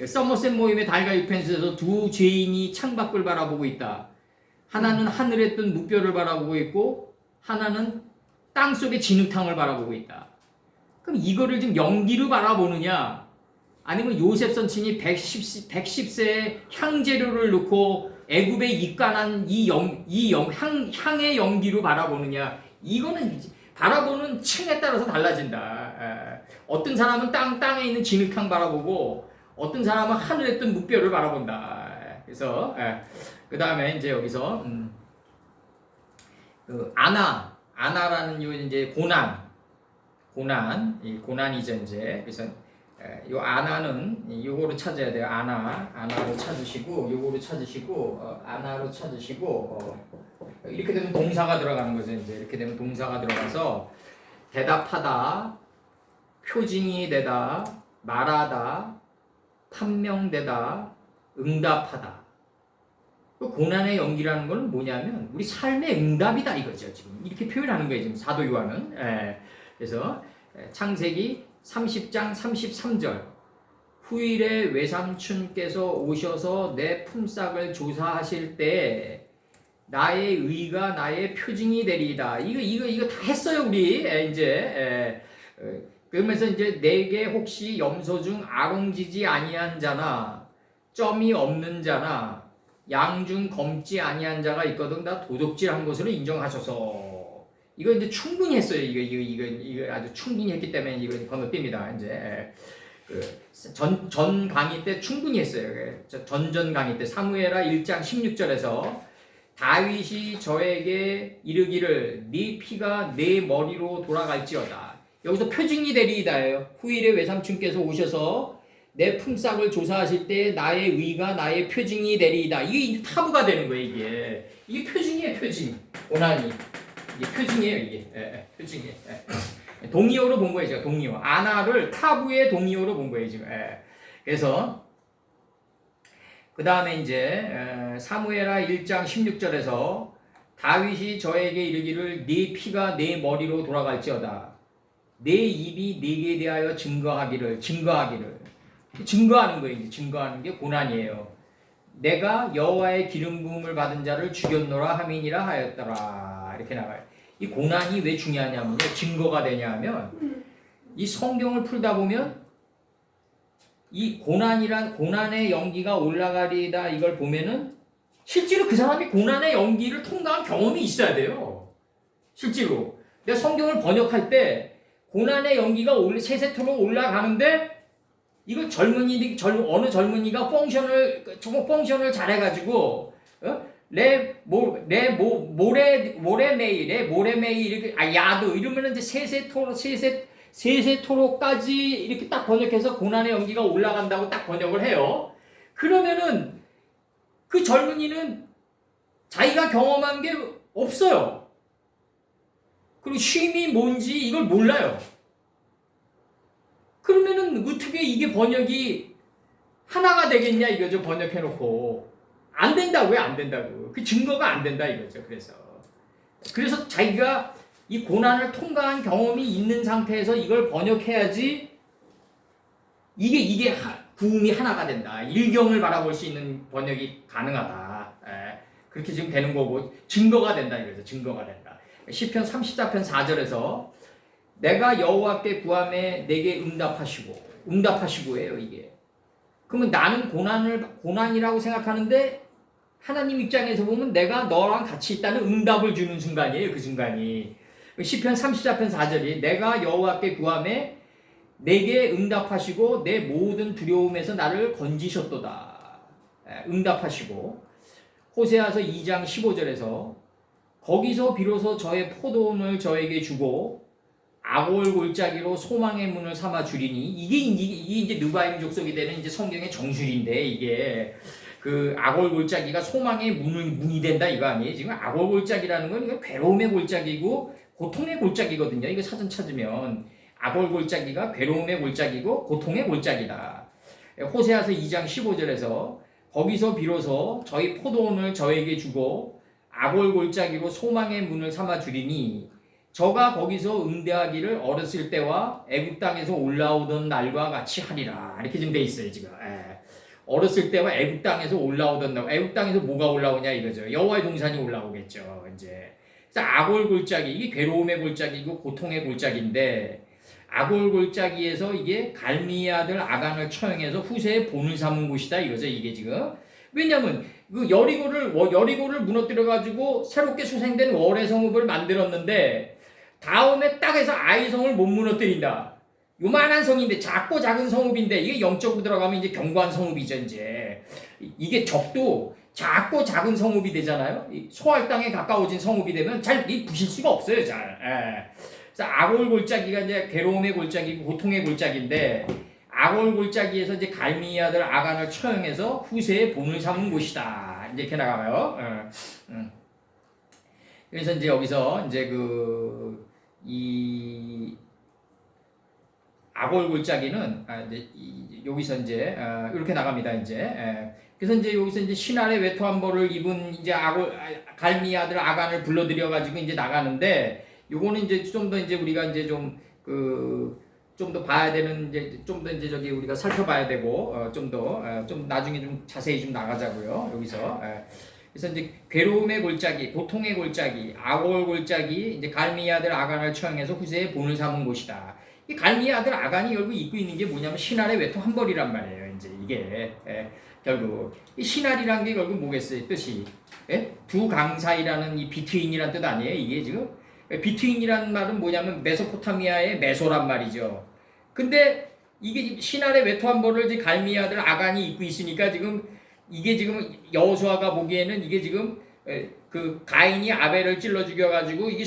서머셋 모임의 달과 유펜스에서 두 죄인이 창밖을 바라보고 있다. 하나는 하늘에 뜬 무뼈를 바라보고 있고 하나는 땅속의 진흙탕을 바라보고 있다. 그럼 이거를 지금 연기로 바라보느냐 아니면 요셉 선친이 110세의 향재료를 넣고 애굽에 입간한 향의 연기로 바라보느냐 이거는 바라보는 층에 따라서 달라진다. 어떤 사람은 땅에 있는 진흙탕 바라보고 어떤 사람은 하늘에 뜬 무뼈를 바라본다. 그래서 그 다음에 이제 여기서 아나라는 요 이제 고난이죠 이제. 그래서 요 아나는 요거로 찾아야 돼요. 아나로 찾으시고 요거로 찾으시고 아나로 찾으시고 이렇게 되면 동사가 들어가는 거죠 이제. 이렇게 되면 동사가 들어가서 대답하다, 표징이 되다, 말하다, 판명되다, 응답하다. 고난의 연기라는 건 뭐냐면 우리 삶의 응답이다 이거죠 지금. 이렇게 표현하는 거예요 지금 사도 요한은. 그래서 창세기 30장 33절 후일에 외삼촌께서 오셔서 내 품삯을 조사하실 때 나의 의가 나의 표징이 되리이다. 이거 다 했어요 우리. 이제 그러면서 이제 내게 혹시 염소 중 아롱지지 아니한 자나 점이 없는 자나 양 중 검지 아니한 자가 있거든 다 도둑질한 것으로 인정하셔서. 이거 이제 충분히 했어요. 이거 아주 충분히 했기 때문에 이거 건너뜁니다. 이제 전 강의 때 충분히 했어요. 전 강의 때 사무엘하 1장 16절에서 다윗이 저에게 이르기를 네 피가 내 머리로 돌아갈지어다. 여기서 표징이 되리이다예요. 후일에 외삼촌께서 오셔서 내 품삯을 조사하실 때 나의 의가 나의 표징이 되리이다. 이게 타부가 되는 거예요. 이게 표징이에요. 표징. 고난이 이게 표징이에요. 이게 표징이에요. 동의어로 본 거예요. 제가 동의어. 아나를 타부의 동의어로 본 거예요. 지금. 그래서 그 다음에 이제 사무엘하 1장 16절에서 다윗이 저에게 이르기를 네 피가 내 머리로 돌아갈지어다. 내 입이 네게 대하여 증거하기를 증거하는 거예요. 증거하는 게 고난이에요. 내가 여호와의 기름 부음을 받은 자를 죽였노라 함이니라 하였더라. 이렇게 나와요. 이 고난이 왜 중요하냐면요. 증거가 되냐면 이 성경을 풀다 보면 이 고난의 연기가 올라가리다 이걸 보면은 실제로 그 사람이 고난의 연기를 통과한 경험이 있어야 돼요. 실제로 내가 성경을 번역할 때 고난의 연기가 세세토록 올라가는데 이거 어느 젊은이가 펑션을 잘해가지고 모래메이 이렇게 야도 이러면은 이제 세세토록까지 이렇게 딱 번역해서 고난의 연기가 올라간다고 딱 번역을 해요. 그러면은 그 젊은이는 자기가 경험한 게 없어요. 그리고 쉼이 뭔지 이걸 몰라요. 그러면은 어떻게 이게 번역이 하나가 되겠냐 이거죠. 번역해놓고 안 된다고요. 안 된다고. 그 증거가 안 된다 이거죠. 그래서 자기가 이 고난을 통과한 경험이 있는 상태에서 이걸 번역해야지 이게 구음이 하나가 된다. 일경을 바라볼 수 있는 번역이 가능하다. 그렇게 지금 되는 거고 증거가 된다 이거죠. 증거가 된다. 시편 34편 4절에서 내가 여호와께 구함에 내게 응답하시고예요 이게. 그러면 나는 고난이라고 생각하는데 하나님 입장에서 보면 내가 너랑 같이 있다는 응답을 주는 순간이에요. 그 순간이. 시편 34편 4절이 내가 여호와께 구함에 내게 응답하시고 내 모든 두려움에서 나를 건지셨도다. 응답하시고 호세아서 2장 15절에서 거기서 비로소 저의 포도원을 저에게 주고 아골 골짜기로 소망의 문을 삼아 주리니 이게 이제 느바임 족속이 되는 이제 성경의 정술인데 이게 그 아골 골짜기가 소망의 문이 된다 이거 아니에요? 지금 아골 골짜기라는 건 이거 괴로움의 골짜기고 고통의 골짜기거든요. 이거 사전 찾으면 아골 골짜기가 괴로움의 골짜기고 고통의 골짜기다. 호세아서 2장 15절에서 거기서 비로소 저희 포도원을 저에게 주고 아골 골짜기로 소망의 문을 삼아 주리니 저가 거기서 응대하기를 어렸을 때와 애굽 땅에서 올라오던 날과 같이 하리라. 이렇게 지금 돼 있어요 지금. 어렸을 때와 애굽 땅에서 올라오던 날. 애굽 땅에서 뭐가 올라오냐 이거죠. 여호와의 동산이 올라오겠죠. 이제 그래서 아골 골짜기 이게 괴로움의 골짜기고 고통의 골짜기인데 아골 골짜기에서 이게 갈미의 아들 아간을 처형해서 후세의 본을 삼은 곳이다 이거죠. 이게 지금 왜냐하면 그 여리고를 무너뜨려 가지고 새롭게 소생된 월의 성읍을 만들었는데 다음에 딱 해서 아이성을 못 무너뜨린다. 요만한 성인데 작고 작은 성읍인데 이게 영적으로 들어가면 이제 견고한 성읍이죠. 이제 이게 적도 작고 작은 성읍이 되잖아요. 소할 땅에 가까워진 성읍이 되면 잘 부실 수가 없어요. 잘. 그래서 아골 골짜기가 이제 괴로움의 골짜기고 고통의 골짜기인데 아골 골짜기에서 이제 갈미의 아들 아간을 처형해서 후세의 본을 삼은 곳이다. 이렇게 나가요. 그래서 이제 여기서 이제 이 아골 골짜기는 이제 여기서 이제 이렇게 나갑니다. 이제 그래서 이제 여기서 이제 신할의 외투한벌을 입은 이제 갈미의 아들 아간을 불러들여 가지고 이제 나가는데 요거는 이제 좀 더 이제 우리가 이제 좀 더 봐야 되는 이제 좀 더 이제 저기 우리가 살펴봐야 되고 좀 나중에 좀 자세히 좀 나가자고요. 여기서 그래서 이제 괴로움의 골짜기, 고통의 골짜기, 아골 골짜기, 이제 갈미의 아들 아간을 처형해서 후세의 본을 삼은 곳이다. 이 갈미의 아들 아간이 결국 입고 있는 게 뭐냐면 신할의 외투 한 벌이란 말이에요. 이제 이게 결국 이 신할이란 게 결국 뭐겠어요? 뜻이 두 강 사이라는 이 비트윈이란 뜻 아니에요? 이게 지금 비트윈이란 말은 뭐냐면 메소포타미아의 메소란 말이죠. 근데 이게 신할의 외투 한 벌을 이제 갈미의 아들 아간이 입고 있으니까 이게 지금 여호수아가 보기에는 이게 지금 그 가인이 아벨을 찔러 죽여가지고 이게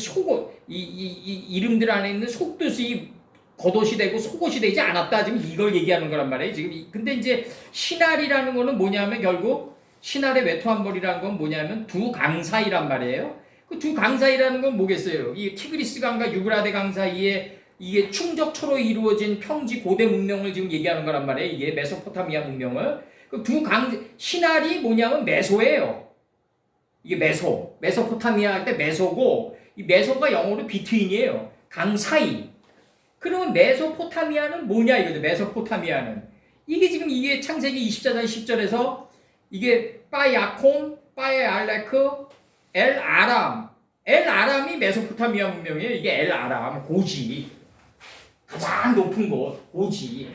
이름들 안에 있는 속뜻이 겉옷이 되고 속옷이 되지 않았다. 지금 이걸 얘기하는 거란 말이에요. 지금 근데 이제 신할이라는 거는 뭐냐면 결국 신할의 외투 한 벌이라는 건 뭐냐면 두 강 사이란 말이에요. 그 두 강 사이라는 건 뭐겠어요? 이 티그리스 강과 유브라데 강 사이에 이게 충적초로 이루어진 평지 고대 문명을 지금 얘기하는 거란 말이에요. 이게 메소포타미아 문명을. 그 두 신할이 뭐냐면 메소예요. 이게 메소포타미아 할 때 메소고 이 메소가 영어로 비트윈이에요. 강 사이. 그러면 메소포타미아는 뭐냐 이거죠. 메소포타미아는 이게 창세기 24장 10절에서 이게 빠야콘, 빠야알레크, 엘아람이 메소포타미아 문명이에요. 이게 엘아람 고지 가장 높은 곳 고지.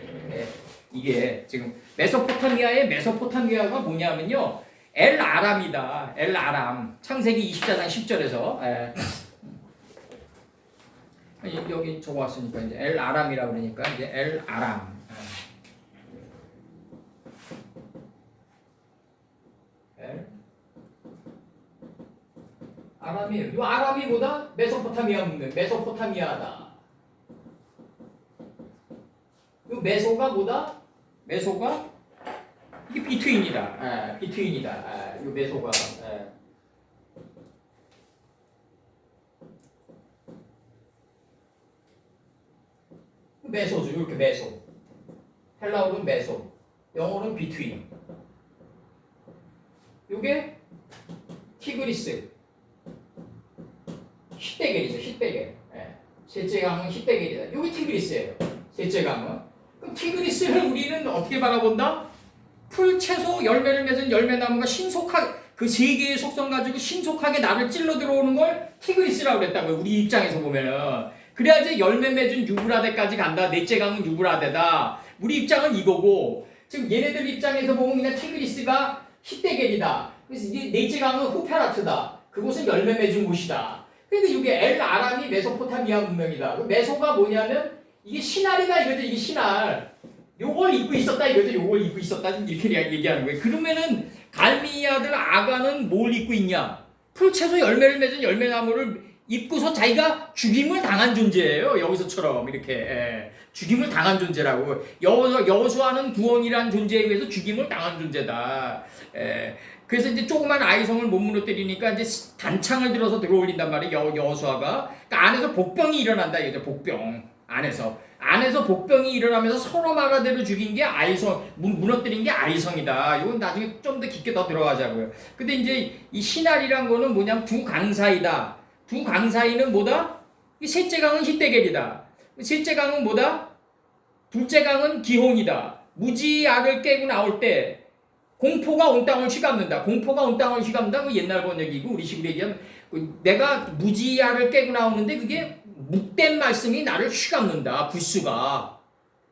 이게 지금 메소포타미아가 뭐냐면요 엘아람이다. 엘아람 창세기 24장 10절에서 여기 적어왔으니까 이제 엘아람이라 그러니까 이제 엘아람. 아람이에요. 이 아람이 뭐다? 메소포타미아 문명. 메소포타미아다. 이 메소가 뭐다? 메소가 이게 비트윈이다. 비트윈이다. 이 메소가. 메소죠. 이렇게 메소. 헬라어로는 메소. 영어로는 비트윈. 요게 티그리스. 히데겔이죠. 히데겔. 예. 셋째 강은 히데겔이다. 여기 티그리스예요. 셋째 강은. 그럼 티그리스를 우리는 어떻게 바라본다? 풀, 채소, 열매를 맺은 열매나무가 신속하게 그 세 개의 속성 가지고 신속하게 나를 찔러 들어오는 걸 티그리스라고 그랬다고요. 우리 입장에서 보면은. 그래야지 열매 맺은 유브라데까지 간다. 넷째 강은 유브라데다. 우리 입장은 이거고 지금 얘네들 입장에서 보면 그냥 티그리스가 히데겔이다. 그래서 이게 넷째 강은 후페라트다. 그곳은 열매 맺은 곳이다. 근데 이게 엘 아람이 메소포타미아 문명이다. 그 메소가 뭐냐면 이게 신할이다 이거죠. 이게 신할. 요걸 입고 있었다 이거죠. 요걸 입고 있었다 이렇게 얘기하는 거예요. 그러면은 갈미의 아들 아가는 뭘 입고 있냐? 풀채소 열매를 맺은 열매나무를 입고서 자기가 죽임을 당한 존재예요. 여기서처럼 이렇게 죽임을 당한 존재라고. 여호수아는 구원이란 존재에 의해서 죽임을 당한 존재다. 그래서 이제 조그만 아이성을 못 무너뜨리니까 이제 단창을 들어서 들어올린단 말이에요. 여호수아가. 그러니까 안에서 복병이 일어난다 이거죠. 복병 안에서 복병이 일어나면서 서로 마라대로 죽인 게 아이성, 무너뜨린 게 아이성이다. 이건 나중에 좀 더 깊게 더 들어가자고요. 근데 이제 이 신할이란 거는 뭐냐면 두 강 사이다. 두 강 사이는 뭐다? 이 셋째 강은 히데겔이다. 셋째 강은 뭐다? 둘째 강은 기홍이다. 무지알을 깨고 나올 때 공포가 온 땅을 휘감는다. 공포가 온 땅을 휘감는다. 그 옛날 번역이고 우리식으로 얘기하면 내가 무지알을 깨고 나오는데 그게 묵된 말씀이 나를 휘감는다. 불수가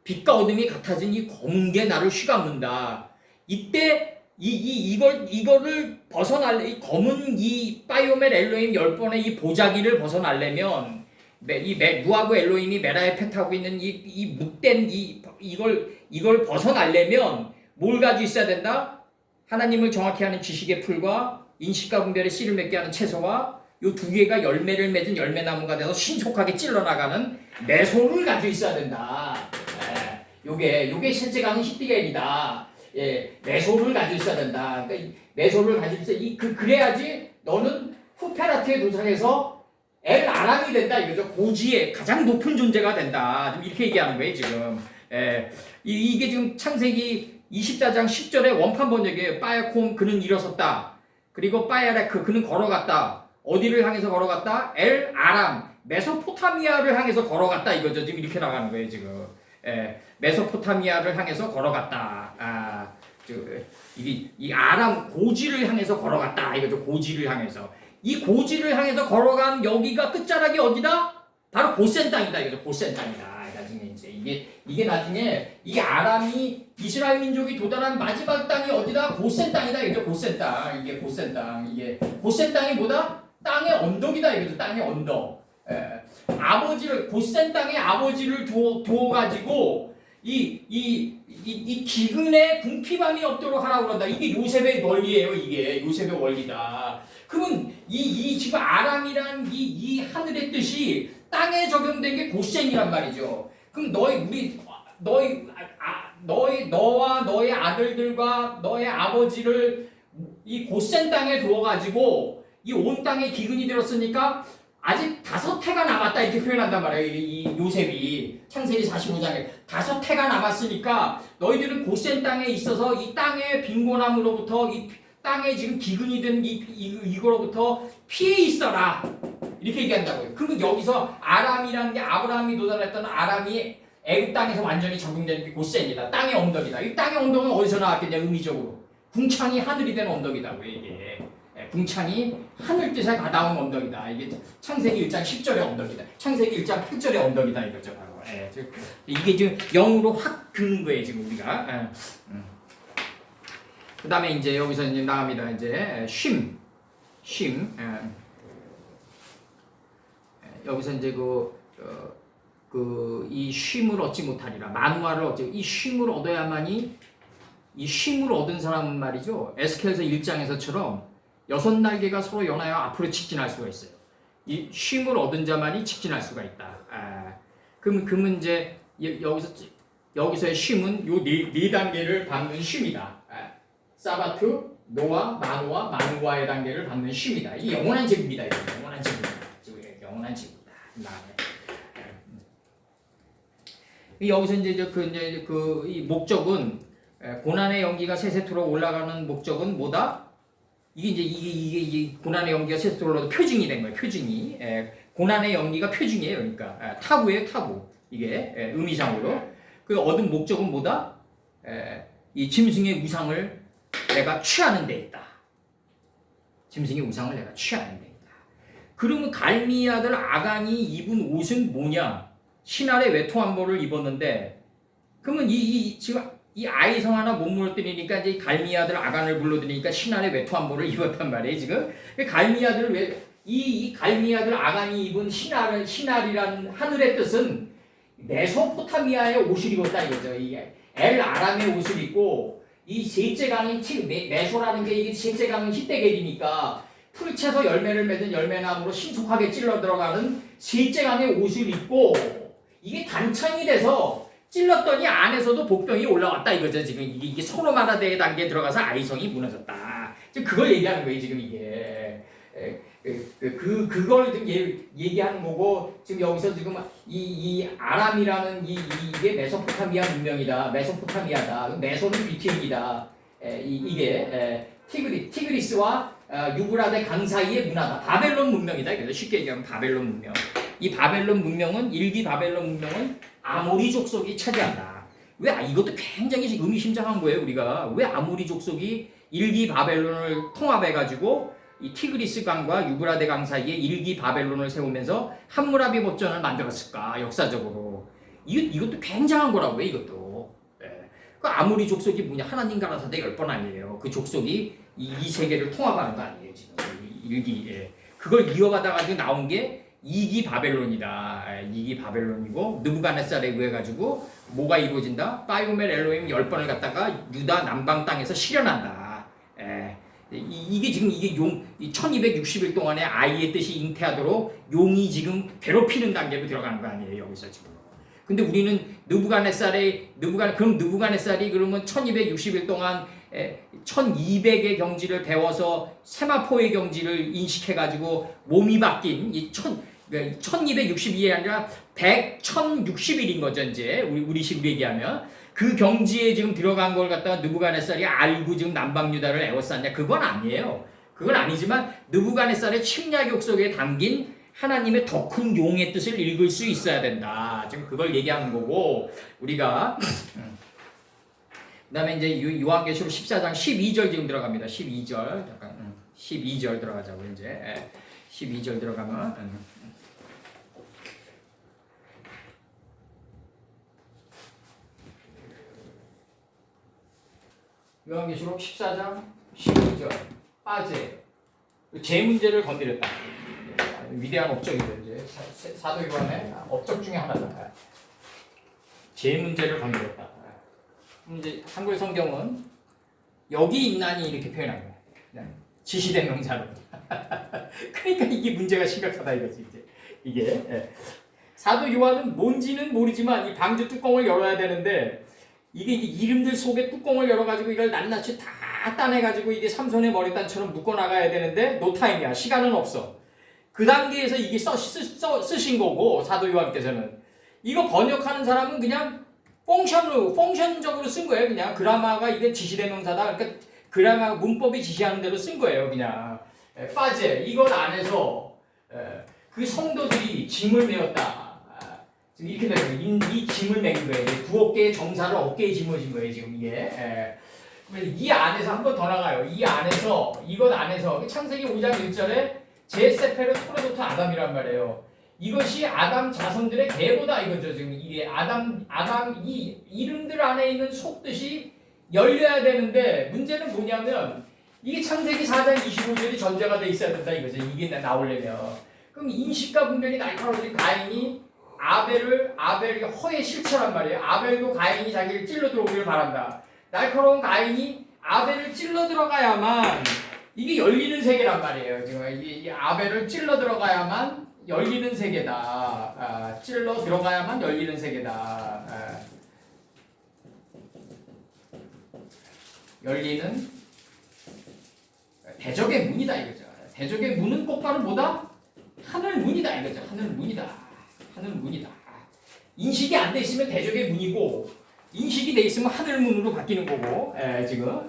빛과 어둠이 같아진 이 검은 게 나를 휘감는다. 이때 이거를 벗어날래 이 검은 이 바이오멜 엘로힘 10번의 이 보자기를 벗어나려면 이 누하고 엘로힘이 메라에페 타고 있는 이 묵된 이걸 벗어나려면 뭘 가지고 있어야 된다? 하나님을 정확히 아는 지식의 풀과 인식과 분별의 씨를 맺게 하는 채소와 이 두 개가 열매를 맺은 열매나무가 돼서 신속하게 찔러나가는 메소를 가지고 있어야 된다. 요게 셋째 강은 히데겔이다. 메소를 가지고 있어야 된다. 그러니까 이 메소를 가지고 있어야 그래야지 너는 후페라트에 도착해서 엘 아람이 된다 이거죠. 고지의 가장 높은 존재가 된다. 좀 이렇게 얘기하는 거예요 지금. 이게 지금 창세기 24장 10절의 원판 번역이에요. 빠야콤 그는 일어섰다. 그리고 빠야레크 그는 걸어갔다. 어디를 향해서 걸어갔다? 엘 아람 메소포타미아를 향해서 걸어갔다 이거죠. 지금 이렇게 나가는 거예요 지금. 메소포타미아를 향해서 걸어갔다. 이 아람 고지를 향해서 걸어갔다 이거죠. 고지를 향해서. 이 고지를 향해서 걸어간 여기가 끝자락이 어디다? 바로 고센 땅이다 이거죠. 고센 땅이다. 나중에 이제 이게 나중에 이게 아람이 이스라엘 민족이 도달한 마지막 땅이 어디다? 고센 땅이다 이거죠. 고센 땅. 이게 고센 땅. 이게 고센 땅이 뭐다? 땅의 언덕이다 이거죠. 땅의 언덕. 아버지를 고센 땅에 아버지를 두어 가지고 이 기근에 궁핍함이 없도록 하라고 그런다. 이게 요셉의 원리예요. 이게 요셉의 원리다. 그러면 이 지금 아람이란 이 하늘의 뜻이 땅에 적용된 게 고센이란 말이죠. 그럼 너와 너의 아들들과 너의 아버지를 이 고센 땅에 두어 가지고 이 온 땅에 기근이 들었으니까 아직 5해가 남았다 이렇게 표현한단 말이에요. 이 요셉이 창세기 45장에 5해가 남았으니까 너희들은 고센 땅에 있어서 이 땅의 빈곤함으로부터 이 땅에 지금 기근이 든 이거로부터 피해 있어라 이렇게 얘기한다고요. 그러면 여기서 아람이라는 게 아브라함이 도달했던 아람이 애굽 땅에서 완전히 적용되는 게 고센이다. 땅의 언덕이다. 이 땅의 언덕은 어디서 나왔겠냐 의미적으로 궁창이 하늘이 된 언덕이다고 이게. 궁창이 하늘 뜻에 가다운 언덕이다. 이게 창세기 1장 10절의 언덕이다. 창세기 1장 8절의 언덕이다 이거죠. 바로. 이게 지금 영으로 확 긋는 거예요 지금 우리가. 그다음에 이제 여기서 이제 나갑니다. 이제 쉼. 여기서 이제 이 쉼을 얻지 못하리라. 만화를 이 쉼을 얻어야만이 이 쉼을 얻은 사람은 말이죠. 에스겔서 1장에서처럼 6날개가 서로 연하여 앞으로 직진할 수가 있어요. 이 쉼을 얻은 자만이 직진할 수가 있다. 그러면 이제 여기서의 쉼은 요 네 단계를 받는 쉼이다. 사바트, 노아, 마누아의 단계를 받는 쉼이다. 이게 영원한 제국이다. 영원한 제국이다. 여기서 이제 이 목적은 고난의 연기가 세세토록 올라가는 목적은 뭐다? 이게 고난의 연기가 세스토로도 표징이 된 거예요. 표징이. 고난의 연기가 표징이에요. 그러니까 타구예요. 타구. 이게 의미상으로. 그 얻은 목적은 뭐다? 이 짐승의 우상을 내가 취하는 데 있다. 짐승의 우상을 내가 취하는 데 있다. 그러면 갈미의 아들 아간이 입은 옷은 뭐냐? 신할의 외통함보를 입었는데, 그러면 지금 이 아이성 하나 못 물어뜨리니까 이제 갈미의 아들 아간을 불러들이니까 신할의 외통함보를 입었단 말이에요. 지금 갈미의 아들 이 갈미의 아들 아간이 입은 신할이라는 하늘의 뜻은 메소포타미아의 옷을 입었다 이거죠. 이 엘 아람의 옷을 입고 이 셋째 강인 메소라는 게 이게 셋째 강인 히데겔이니까 풀 채서 열매를 맺은 열매나무로 신속하게 찔러 들어가는 셋째 강의 옷을 입고 이게 단창이 돼서 찔렀더니 안에서도 복병이 올라왔다 이거죠. 지금 이게 소노마라데의 단계에 들어가서 아이성이 무너졌다. 지금 그걸 얘기하는 거예요. 지금 이게 그걸 지금 얘기하는 거고, 지금 여기서 지금 이 아람이라는 이게 메소포타미아 문명이다. 메소포타미아다. 메소는 비티움이다. 이게 티그리스와 유브라데 강 사이의 문화다. 바벨론 문명이다. 그래서 쉽게 얘기하면 바벨론 문명. 이 바벨론 문명은 일기 바벨론 문명은 아모리 족속이 차지한다. 왜 이것도 굉장히 의미심장한 거예요. 우리가 왜 아모리 족속이 일기 바벨론을 통합해가지고 이 티그리스 강과 유브라데 강 사이에 일기 바벨론을 세우면서 함무라비 법전을 만들었을까? 역사적으로 이것도 굉장한 거라고요. 이것도. 그 아모리 족속이 뭐냐? 하나님 가라사대 10번 아니에요. 그 족속이 이 세계를 통합하는 거 아니에요. 지금 일기. 그걸 이어받아 가지고 나온 게 2기 바벨론이다. 2기 바벨론이고 느부갓네살에 의해 가지고 뭐가 이루어진다? 파이오멜 엘로힘 10번을 갖다가 유다 남방 땅에서 실현한다. 이게 지금 이게 1260일 동안에 아이의 뜻이 잉태하도록 용이 지금 괴롭히는 단계로 들어가는 거 아니에요. 여기서 지금. 근데 우리는 느부갓네살이 그러면 1260일 동안 1200의 경지를 배워서 세마포의 경지를 인식해가지고 몸이 바뀐 1262이 아니라 1060일인 거죠. 이제 우리 식으로 얘기하면 그 경지에 지금 들어간 걸 갖다가 느부갓네살이 알고 지금 남방 유다를 에워쌌냐? 그건 아니에요. 그건 아니지만 느부갓네살의 침략욕 속에 담긴 하나님의 더 큰 용의 뜻을 읽을 수 있어야 된다. 지금 그걸 얘기하는 거고, 우리가 그다음에 이제 요한계시록 14장 12절 지금 들어갑니다. 12절 잠깐 12절 들어가자고 이제 12절 들어가면 요한계시록 14장 12절 빠제 제 문제를 건드렸다. 위대한 업적이죠. 이제 사도 요한의 업적 중에 하나다. 제 문제를 건드렸다. 이제 한글 성경은 여기 있나니 이렇게 표현합니다. 지시대명사로. 그러니까 이게 문제가 심각하다 이거지 이제. 이게 사도 요한은 뭔지는 모르지만 이 방주 뚜껑을 열어야 되는데 이게 이름들 속에 뚜껑을 열어가지고 이걸 낱낱이 다 따내가지고 이게 삼손의 머리단처럼 묶어나가야 되는데 노타임이야. 시간은 없어. 그 단계에서 이게 쓰신 거고 사도 요한께서는 이거 번역하는 사람은 그냥 펑션적으로 쓴 거예요. 그냥 그라마가 이게 지시대명사다. 그러니까 그라마 문법이 지시하는 대로 쓴 거예요. 그냥 빠제 이걸 안에서 그 성도들이 짐을 메었다. 지금 이렇게 되는 거예요. 이 짐을 메인 거예요. 9어깨의 정사를 어깨에 짊어진 거예요. 지금 이게. 이 안에서 한 번 더 나가요. 이 안에서 이것 안에서 창세기 5장 1절에 제세페르 토레도트 아담이란 말이에요. 이것이 아담 자손들의 계보다 이거죠. 지금 이게 아담 이 이름들 안에 있는 속뜻이 열려야 되는데 문제는 뭐냐면 이게 창세기 4장 25절이 전제가 돼 있어야 된다 이거죠. 이게 나오려면. 그럼 인식과 분별이 날카로워진 가인이 아벨이 허의 실체란 말이에요. 아벨도 가인이 자기를 찔러 들어오기를 바란다. 날카로운 가인이 아벨을 찔러 들어가야만 이게 열리는 세계란 말이에요. 지금 이 아벨을 찔러 들어가야만 열리는 세계다. 찔러 들어가야만 열리는 세계다. 열리는 대적의 문이다 이거죠. 대적의 문은 똑바로 뭐다? 하늘 문이다 이거죠. 하늘 문이다. 인식이 안 돼 있으면 대적의 문이고 인식이 돼 있으면 하늘 문으로 바뀌는 거고 지금.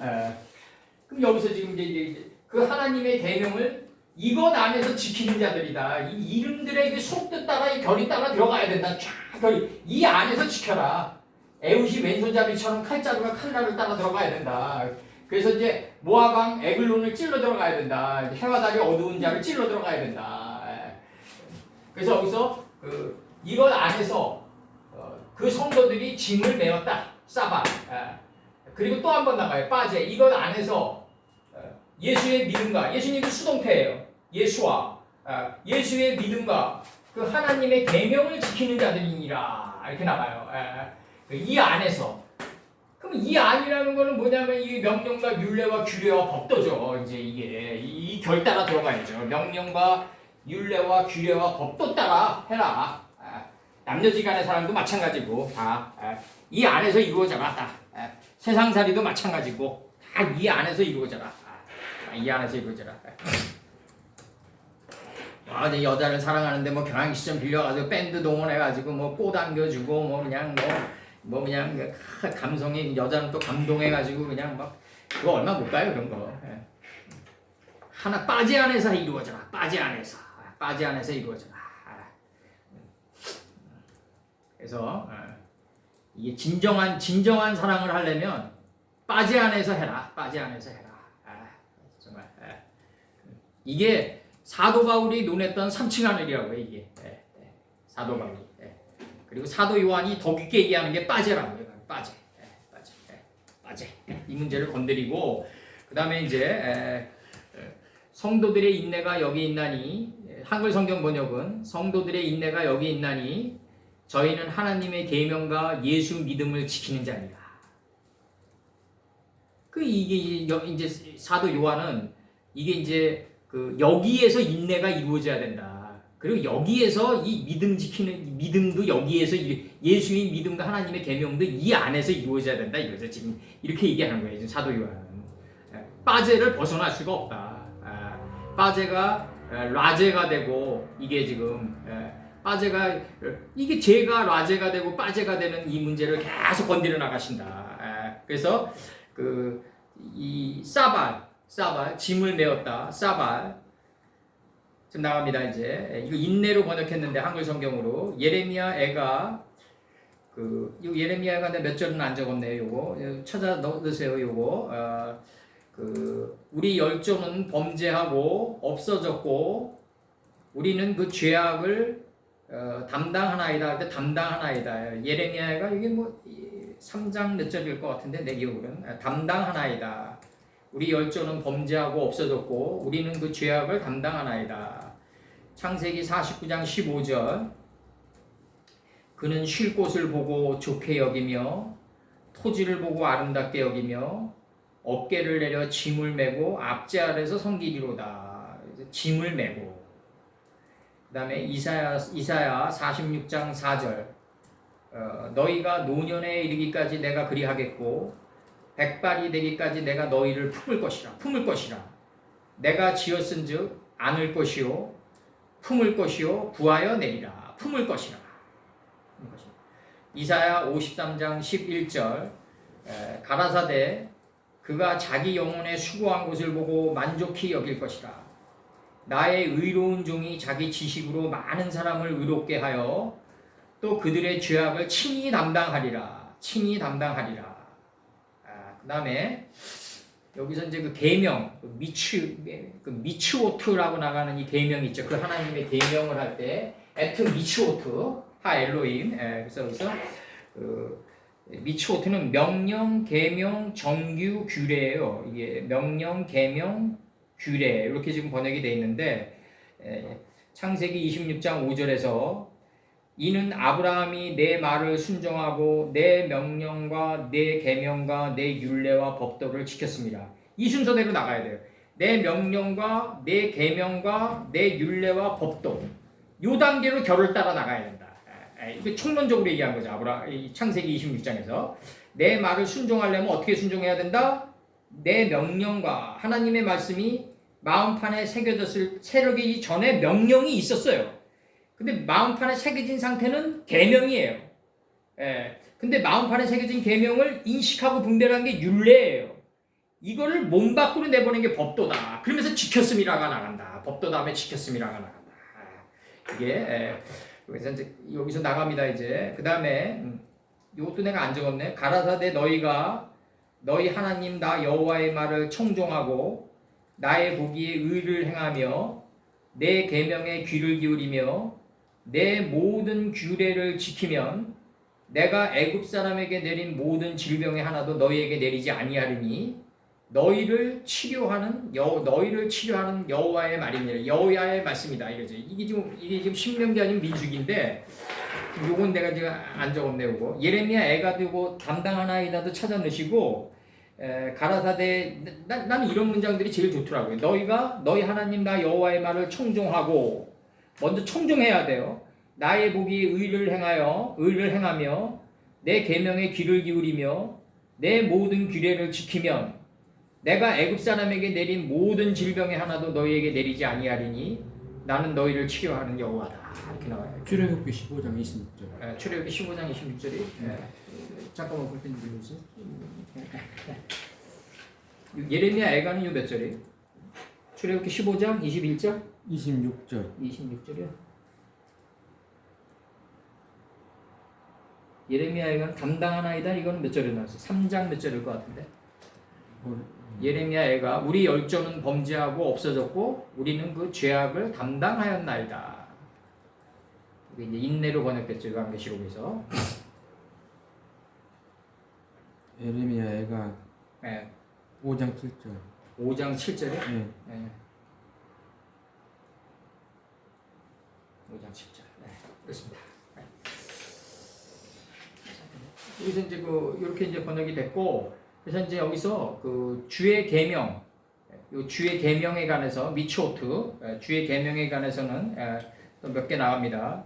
그럼 여기서 지금 이제 그 하나님의 계명을 이것 안에서 지키는 자들이다. 이 이름들의 그 속뜻 따라 이 결이 따라 들어가야 된다. 쫙 결이 이 안에서 지켜라. 에웃이 왼손잡이처럼 칼자루가 칼날을 따라 들어가야 된다. 그래서 이제 모압왕 에글론을 찔러 들어가야 된다. 해와 달이 어두운 자를 찔러 들어가야 된다. 그래서 여기서 이것 안에서 그 성도들이 짐을 메었다. 사바. 그리고 또 한 번 나가요. 빠제. 이것 안에서 예수의 믿음과 예수님이 수동태예요. 예수와 예수의 믿음과 그 하나님의 계명을 지키는 자들이니라 이렇게 나가요. 이 안에서 그럼 이 안이라는 거는 뭐냐면 이 명령과 율례와 규례와 법도죠. 이제 이게 이 결 따라 들어가야죠. 명령과 율례와 규례와 법도 따라 해라. 남녀지간의 사랑도 마찬가지고 다 이 안에서 이루어져라. 다 세상살이도 마찬가지고 다 이 안에서 이루어져라. 이 안에서 이루어져라. 여자를 사랑하는데 뭐 경향 시점 빌려가지고 밴드 동원해가지고 뭐 꽃 안겨주고 뭐 그냥 감성이 여자는 또 감동해가지고 그냥 막 그거 얼마 못 가요 그런 거. 하나 빠지 안에서 이루어져라. 빠지 안에서 이루어져라. 그래서 이게 진정한 사랑을 하려면 빠지 안에서 해라. 정말 이게 사도 바울이 논했던 3층 하늘이라고요. 이게 사도 바울이. 그리고 사도 요한이 더 깊게 얘기하는 게 빠제라고요. 빠제. 이 문제를 건드리고 그 다음에 이제 성도들의 인내가 여기 있나니 한글 성경 번역은 성도들의 인내가 여기 있나니 저희는 하나님의 계명과 예수 믿음을 지키는 자니라. 이게 이제 사도 요한은 이게 이제 여기에서 인내가 이루어져야 된다. 그리고 여기에서 이 믿음 지키는 믿음도 여기에서 예수의 믿음과 하나님의 계명도 이 안에서 이루어져야 된다. 이거죠. 지금 이렇게 얘기하는 거예요. 지금 사도 요한은 빠제를 벗어날 수가 없다. 빠제가 라제가 되고 이게 지금 빠제가 이게 죄가 라제가 되고 빠제가 되는 이 문제를 계속 건드려 나가신다. 그래서 이 사발 짐을 메었다. 사발 지금 나갑니다. 이제 이거 인내로 번역했는데 한글 성경으로 예레미야 애가 이 예레미야가 몇 절은 안 적었네요. 요거 찾아 넣으세요. 요거 우리 열조는 범죄하고 없어졌고 우리는 그 죄악을 담당하나이다. 할 때 담당하나이다. 예레미야가 이게 뭐 3장 몇 절일 것 같은데 내 기억으로는 담당하나이다. 우리 열조는 범죄하고 없어졌고 우리는 그 죄악을 담당하나이다. 창세기 49장 15절 그는 쉴 곳을 보고 좋게 여기며 토지를 보고 아름답게 여기며 어깨를 내려 짐을 메고 앞제 아래서 섬기리로다. 짐을 메고 그 다음에 이사야 46장 4절 너희가 노년에 이르기까지 내가 그리하겠고 백발이 되기까지 내가 너희를 품을 것이라 내가 지었은즉 안을 것이요 품을 것이요 구하여 내리라 품을 것이라. 이사야 53장 11절 가라사대 그가 자기 영혼의 수고한 곳을 보고 만족히 여길 것이라. 나의 의로운 종이 자기 지식으로 많은 사람을 의롭게 하여 또 그들의 죄악을 친히 담당하리라. 그 다음에 여기서 이제 그 계명, 미츠오트라고 나가는 이 계명 있죠. 그 하나님의 계명을 할 때 에트 미츠오트 하 엘로임. 그래서 여기서 미츠오트는 명령, 계명, 정규, 규례예요. 이게 명령, 계명, 규례 이렇게 지금 번역이 되어 있는데 창세기 26장 5절에서 이는 아브라함이 내 말을 순종하고 내 명령과 내 계명과 내 율례와 법도를 지켰습니다. 이 순서대로 나가야 돼요. 내 명령과 내 계명과 내 율례와 법도 요 단계로 결을 따라 나가야 된다. 이게 총론적으로 얘기한 거죠. 창세기 26장에서 내 말을 순종하려면 어떻게 순종해야 된다? 내 명령과 하나님의 말씀이 마음판에 새겨지기 전에 명령이 있었어요. 근데 마음판에 새겨진 상태는 계명이에요. 근데 마음판에 새겨진 계명을 인식하고 분별한 게 율례예요. 이거를 몸 밖으로 내보낸 게 법도다. 그러면서 지켰음이라가 나간다. 법도 다음에 지켰음이라가 나간다. 이게 그래서 이제 여기서 나갑니다. 이제 그 다음에 이것도 내가 안 적었네. 가라사대 너희가 너희 하나님 나 여호와의 말을 청종하고 나의 보기에 의를 행하며 내 계명에 귀를 기울이며 내 모든 규례를 지키면 내가 애굽 사람에게 내린 모든 질병의 하나도 너희에게 내리지 아니하리니 너희를 치료하는 여호와의 말입니다. 여호와의 말씀이다. 이거죠. 이게 지금 신명기 아닌 민수기인데 요건 내가 지금 안 적었네. 요거 예레미야 애가 되고 담당하나이다도 찾아 넣으시고 가라사대 나는 이런 문장들이 제일 좋더라고요. 너희가 너희 하나님 나 여호와의 말을 청종하고 먼저 청종해야 돼요. 나의 보기에 의를 행하며 내 계명에 귀를 기울이며 내 모든 규례를 지키면 내가 애굽 사람에게 내린 모든 질병의 하나도 너희에게 내리지 아니하리니 나는 너희를 치료하는 여호와다. 이렇게 나와요. 출애굽기 15장 26절. 출애굽기 15장 26절이 잠깐만 볼펜 눌러주세요. 예레미야 애가는 요 몇 절이에요? 출애굽기 15장 21절? 26절. 26절이요? 예레미야 애가는 담당하나이다. 이거는 몇 절에 나왔어요? 3장 몇 절일 것 같은데. 예레미야 애가 우리 열조는 범죄하고 없어졌고 우리는 그 죄악을 담당하였나이다. 이게 이제 인내로 번역됐죠. 요한계시록에서. 예레미야 애가 네. 5장 7절. 5장 7절에? 네. 네. 5장 7절. 네. 그렇습니다. 네. 여기서 이제 이렇게 이제 번역이 됐고, 그래서 이제 여기서 그 주의 계명, 요 주의 계명에 관해서 미츠오트, 주의 계명에 관해서는 또 몇 개 나갑니다.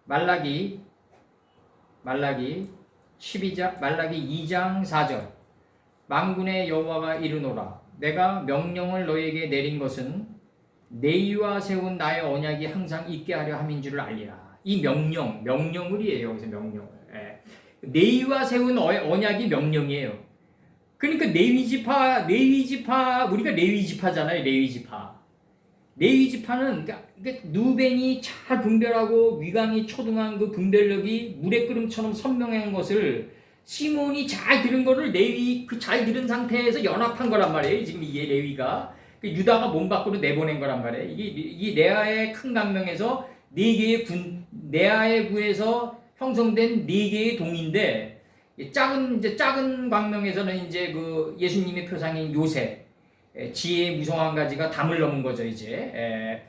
말라기 2장 4절. 만군의 여호와가 이르노라. 내가 명령을 너희에게 내린 것은 내위와 세운 나의 언약이 항상 있게 하려 함인 줄을 알리라. 이 명령을이에요. 여기서 명령을. 내위와 세운 언약이 명령이에요. 그러니까 레위지파 우리가 레위지파잖아요. 레위지파는 그러니까 누벤이 잘 분별하고 위강이 초등한 그 분별력이 물의 끓음처럼 선명한 것을 시몬이 잘 들은 거를 잘 들은 상태에서 연합한 거란 말이에요. 지금 이게 레위가 유다가 몸 밖으로 내보낸 거란 말이에요. 이게 레아의 큰 강명에서 레아의 구에서 형성된 4개의 동인데 작은 광명에서는 이제 그 예수님의 표상인 요셉, 지혜의 무성한 가지가 담을 넘은 거죠. 이제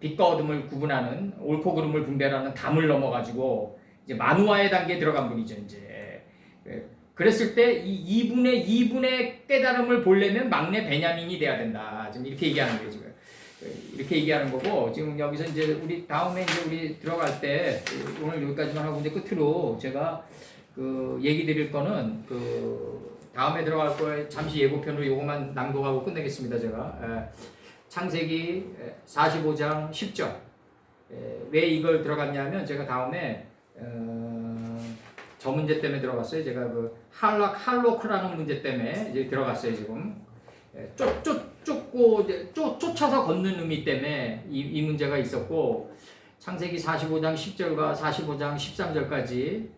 빛과 어둠을 구분하는 옳고 그름을 분별하는 담을 넘어가지고 이제 만우아의 단계에 들어간 분이죠. 이제 그랬을 때 이분의 깨달음을 보려면 막내 베냐민이 돼야 된다. 지금 이렇게 얘기하는 거예요. 지금. 이렇게 얘기하는 거고 지금 여기서 이제 우리 다음에 이제 우리 들어갈 때 오늘 여기까지만 하고 이제 끝으로 제가 그 얘기 드릴 거는 그 다음에 들어갈 거에 잠시 예고편으로 요것만 낭독하고 끝내겠습니다. 제가 창세기 45장 10절 왜 이걸 들어갔냐면 제가 다음에 저 문제 때문에 들어갔어요. 제가 그 할로크라는 문제 때문에 이제 들어갔어요. 지금 쫓아서 걷는 의미 때문에 이 문제가 있었고 창세기 45장 10절과 45장 13절까지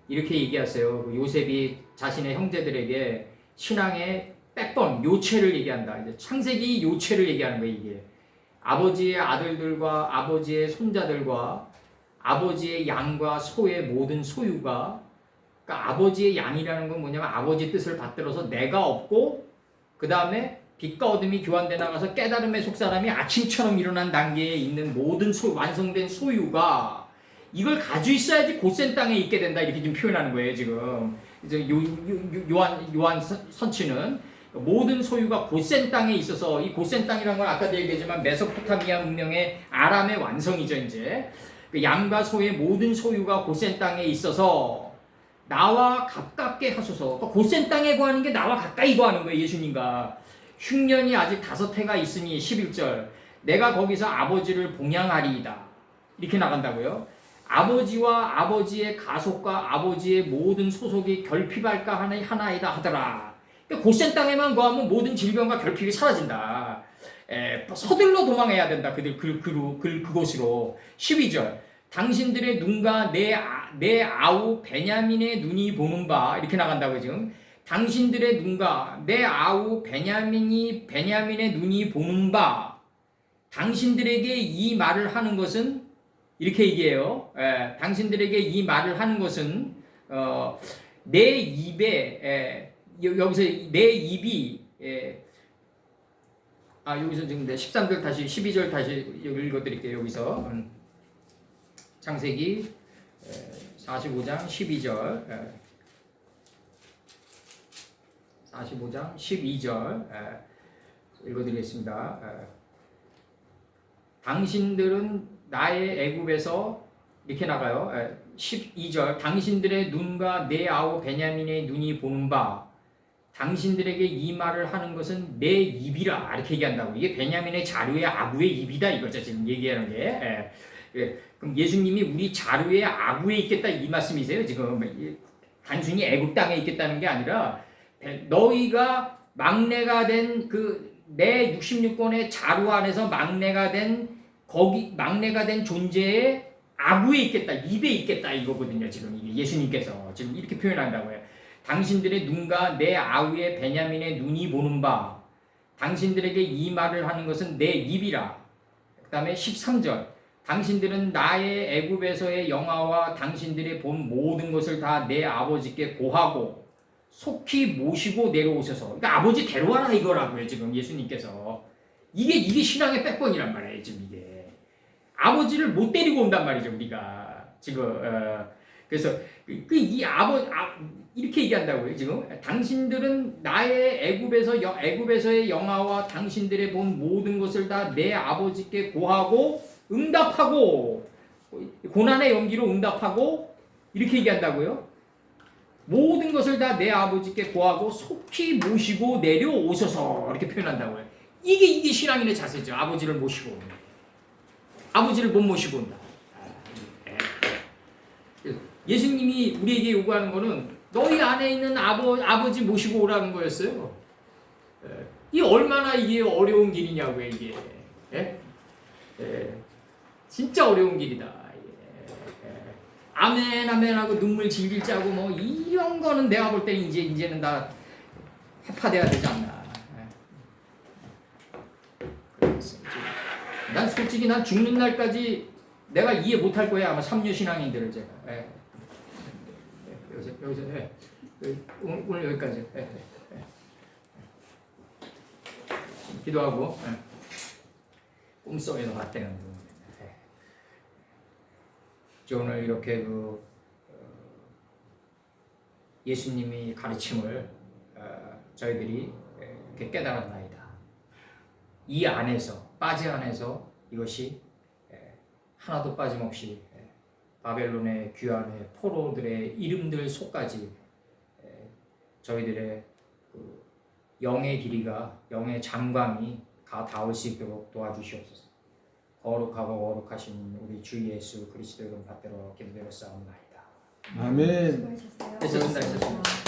이렇게 얘기하세요. 요셉이 자신의 형제들에게 신앙의 백번 요체를 얘기한다. 이제 창세기 요체를 얘기하는 거예요. 이게 아버지의 아들들과 아버지의 손자들과 아버지의 양과 소의 모든 소유가 그러니까 아버지의 양이라는 건 뭐냐면 아버지 뜻을 받들어서 내가 없고 그 다음에 빛과 어둠이 교환돼 나가서 깨달음의 속사람이 아침처럼 일어난 단계에 있는 모든 완성된 소유가 이걸 가지고 있어야지 곧센 땅에 있게 된다. 이렇게 좀 표현하는 거예요. 지금 이제 요한 선치는 모든 소유가 곧센 땅에 있어서 이 곧센 땅이라는 건 아까도 얘기했지만 메소포타미아 문명의 아람의 완성이죠. 이제 그 양과 소의 모든 소유가 곧센 땅에 있어서 나와 가깝게 하소서. 그러니까 곧센 땅에 구하는 게 나와 가까이 구하는 거예요. 예수님과 흉년이 아직 5해가 있으니 11절 내가 거기서 아버지를 봉양하리이다. 이렇게 나간다고요. 아버지와 아버지의 가속과 아버지의 모든 소속이 결핍할까 하나이다 하더라. 고센 땅에만 거하면 모든 질병과 결핍이 사라진다. 서둘러 도망해야 된다. 그곳으로. 12절. 당신들의 눈과 내 아우 베냐민의 눈이 보는 바 이렇게 나간다고 지금. 당신들의 눈과 내 아우 베냐민의 눈이 보는 바 당신들에게 이 말을 하는 것은 이렇게 얘기해요. 당신들에게 이 말을 하는 것은 내 입에 여기서 내 입이 여기서 지금 13절 다시 12절 다시 읽어드릴게요. 여기서 창세기 45장 12절 45장 12절 읽어드리겠습니다. 당신들은 나의 애굽에서 이렇게 나가요. 12절 당신들의 눈과 내 아우 베냐민의 눈이 보는 바 당신들에게 이 말을 하는 것은 내 입이라 이렇게 얘기한다고. 이게 베냐민의 자루의 아구의 입이다 이거죠 지금 얘기하는 게. 그럼 예수님이 우리 자루의 아구에 있겠다 이 말씀이세요 지금. 단순히 애굽 땅에 있겠다는 게 아니라 너희가 막내가 된 내 66권의 자루 안에서 막내가 된 존재의 아구에 있겠다, 입에 있겠다 이거거든요. 지금 이게 예수님께서 지금 이렇게 표현한다고요. 당신들의 눈과 내 아우의 베냐민의 눈이 보는 바 당신들에게 이 말을 하는 것은 내 입이라. 그 다음에 13절 당신들은 나의 애굽에서의 영화와 당신들이 본 모든 것을 다 내 아버지께 고하고 속히 모시고 내려오셔서. 그러니까 아버지 데려와라 이거라고요 지금 예수님께서. 이게 신앙의 백번이란 말이에요 지금 이게. 아버지를 못 데리고 온단 말이죠 우리가 지금. 그래서 이렇게 얘기한다고요 지금. 당신들은 나의 애굽에서의 영화와 당신들의 본 모든 것을 다 내 아버지께 고하고 응답하고 고난의 연기로 응답하고 이렇게 얘기한다고요. 모든 것을 다 내 아버지께 고하고 속히 모시고 내려오셔서 이렇게 표현한다고요. 이게 신앙인의 자세죠. 아버지를 모시고 아버지를 못 모시고 온다. 예수님이 우리에게 요구하는 거는 너희 안에 있는 아버지 모시고 오라는 거였어요. 이게 얼마나 이게 어려운 길이냐고요 이게. 진짜 어려운 길이다. 아멘 아멘 하고 눈물 질질 짜고 뭐 이런 거는 내가 볼 때 이제는 다 해파돼야 되지 않나. 난 솔직히 난 죽는 날까지 내가 이해 못할 거야 아마 삼류 신앙인들을 제가. 여기서 오늘 여기까지. 기도하고 꿈속에서 봤다는. 오늘 이렇게 예수님이 가르침을 저희들이 이렇게 깨달았나이다. 이 안에서 안에서 이것이 하나도 빠짐없이 바벨론의 귀환의 포로들의 이름들 속까지 저희들의 영의 길이가 영의 장광이 다 닿을 수 있도록 도와주시옵소서. 거룩하고 거룩하신 우리 주 예수 그리스도 이름 받들어 기도드렸사옵나이다. 아멘. 수고하셨어요. 됐습니다.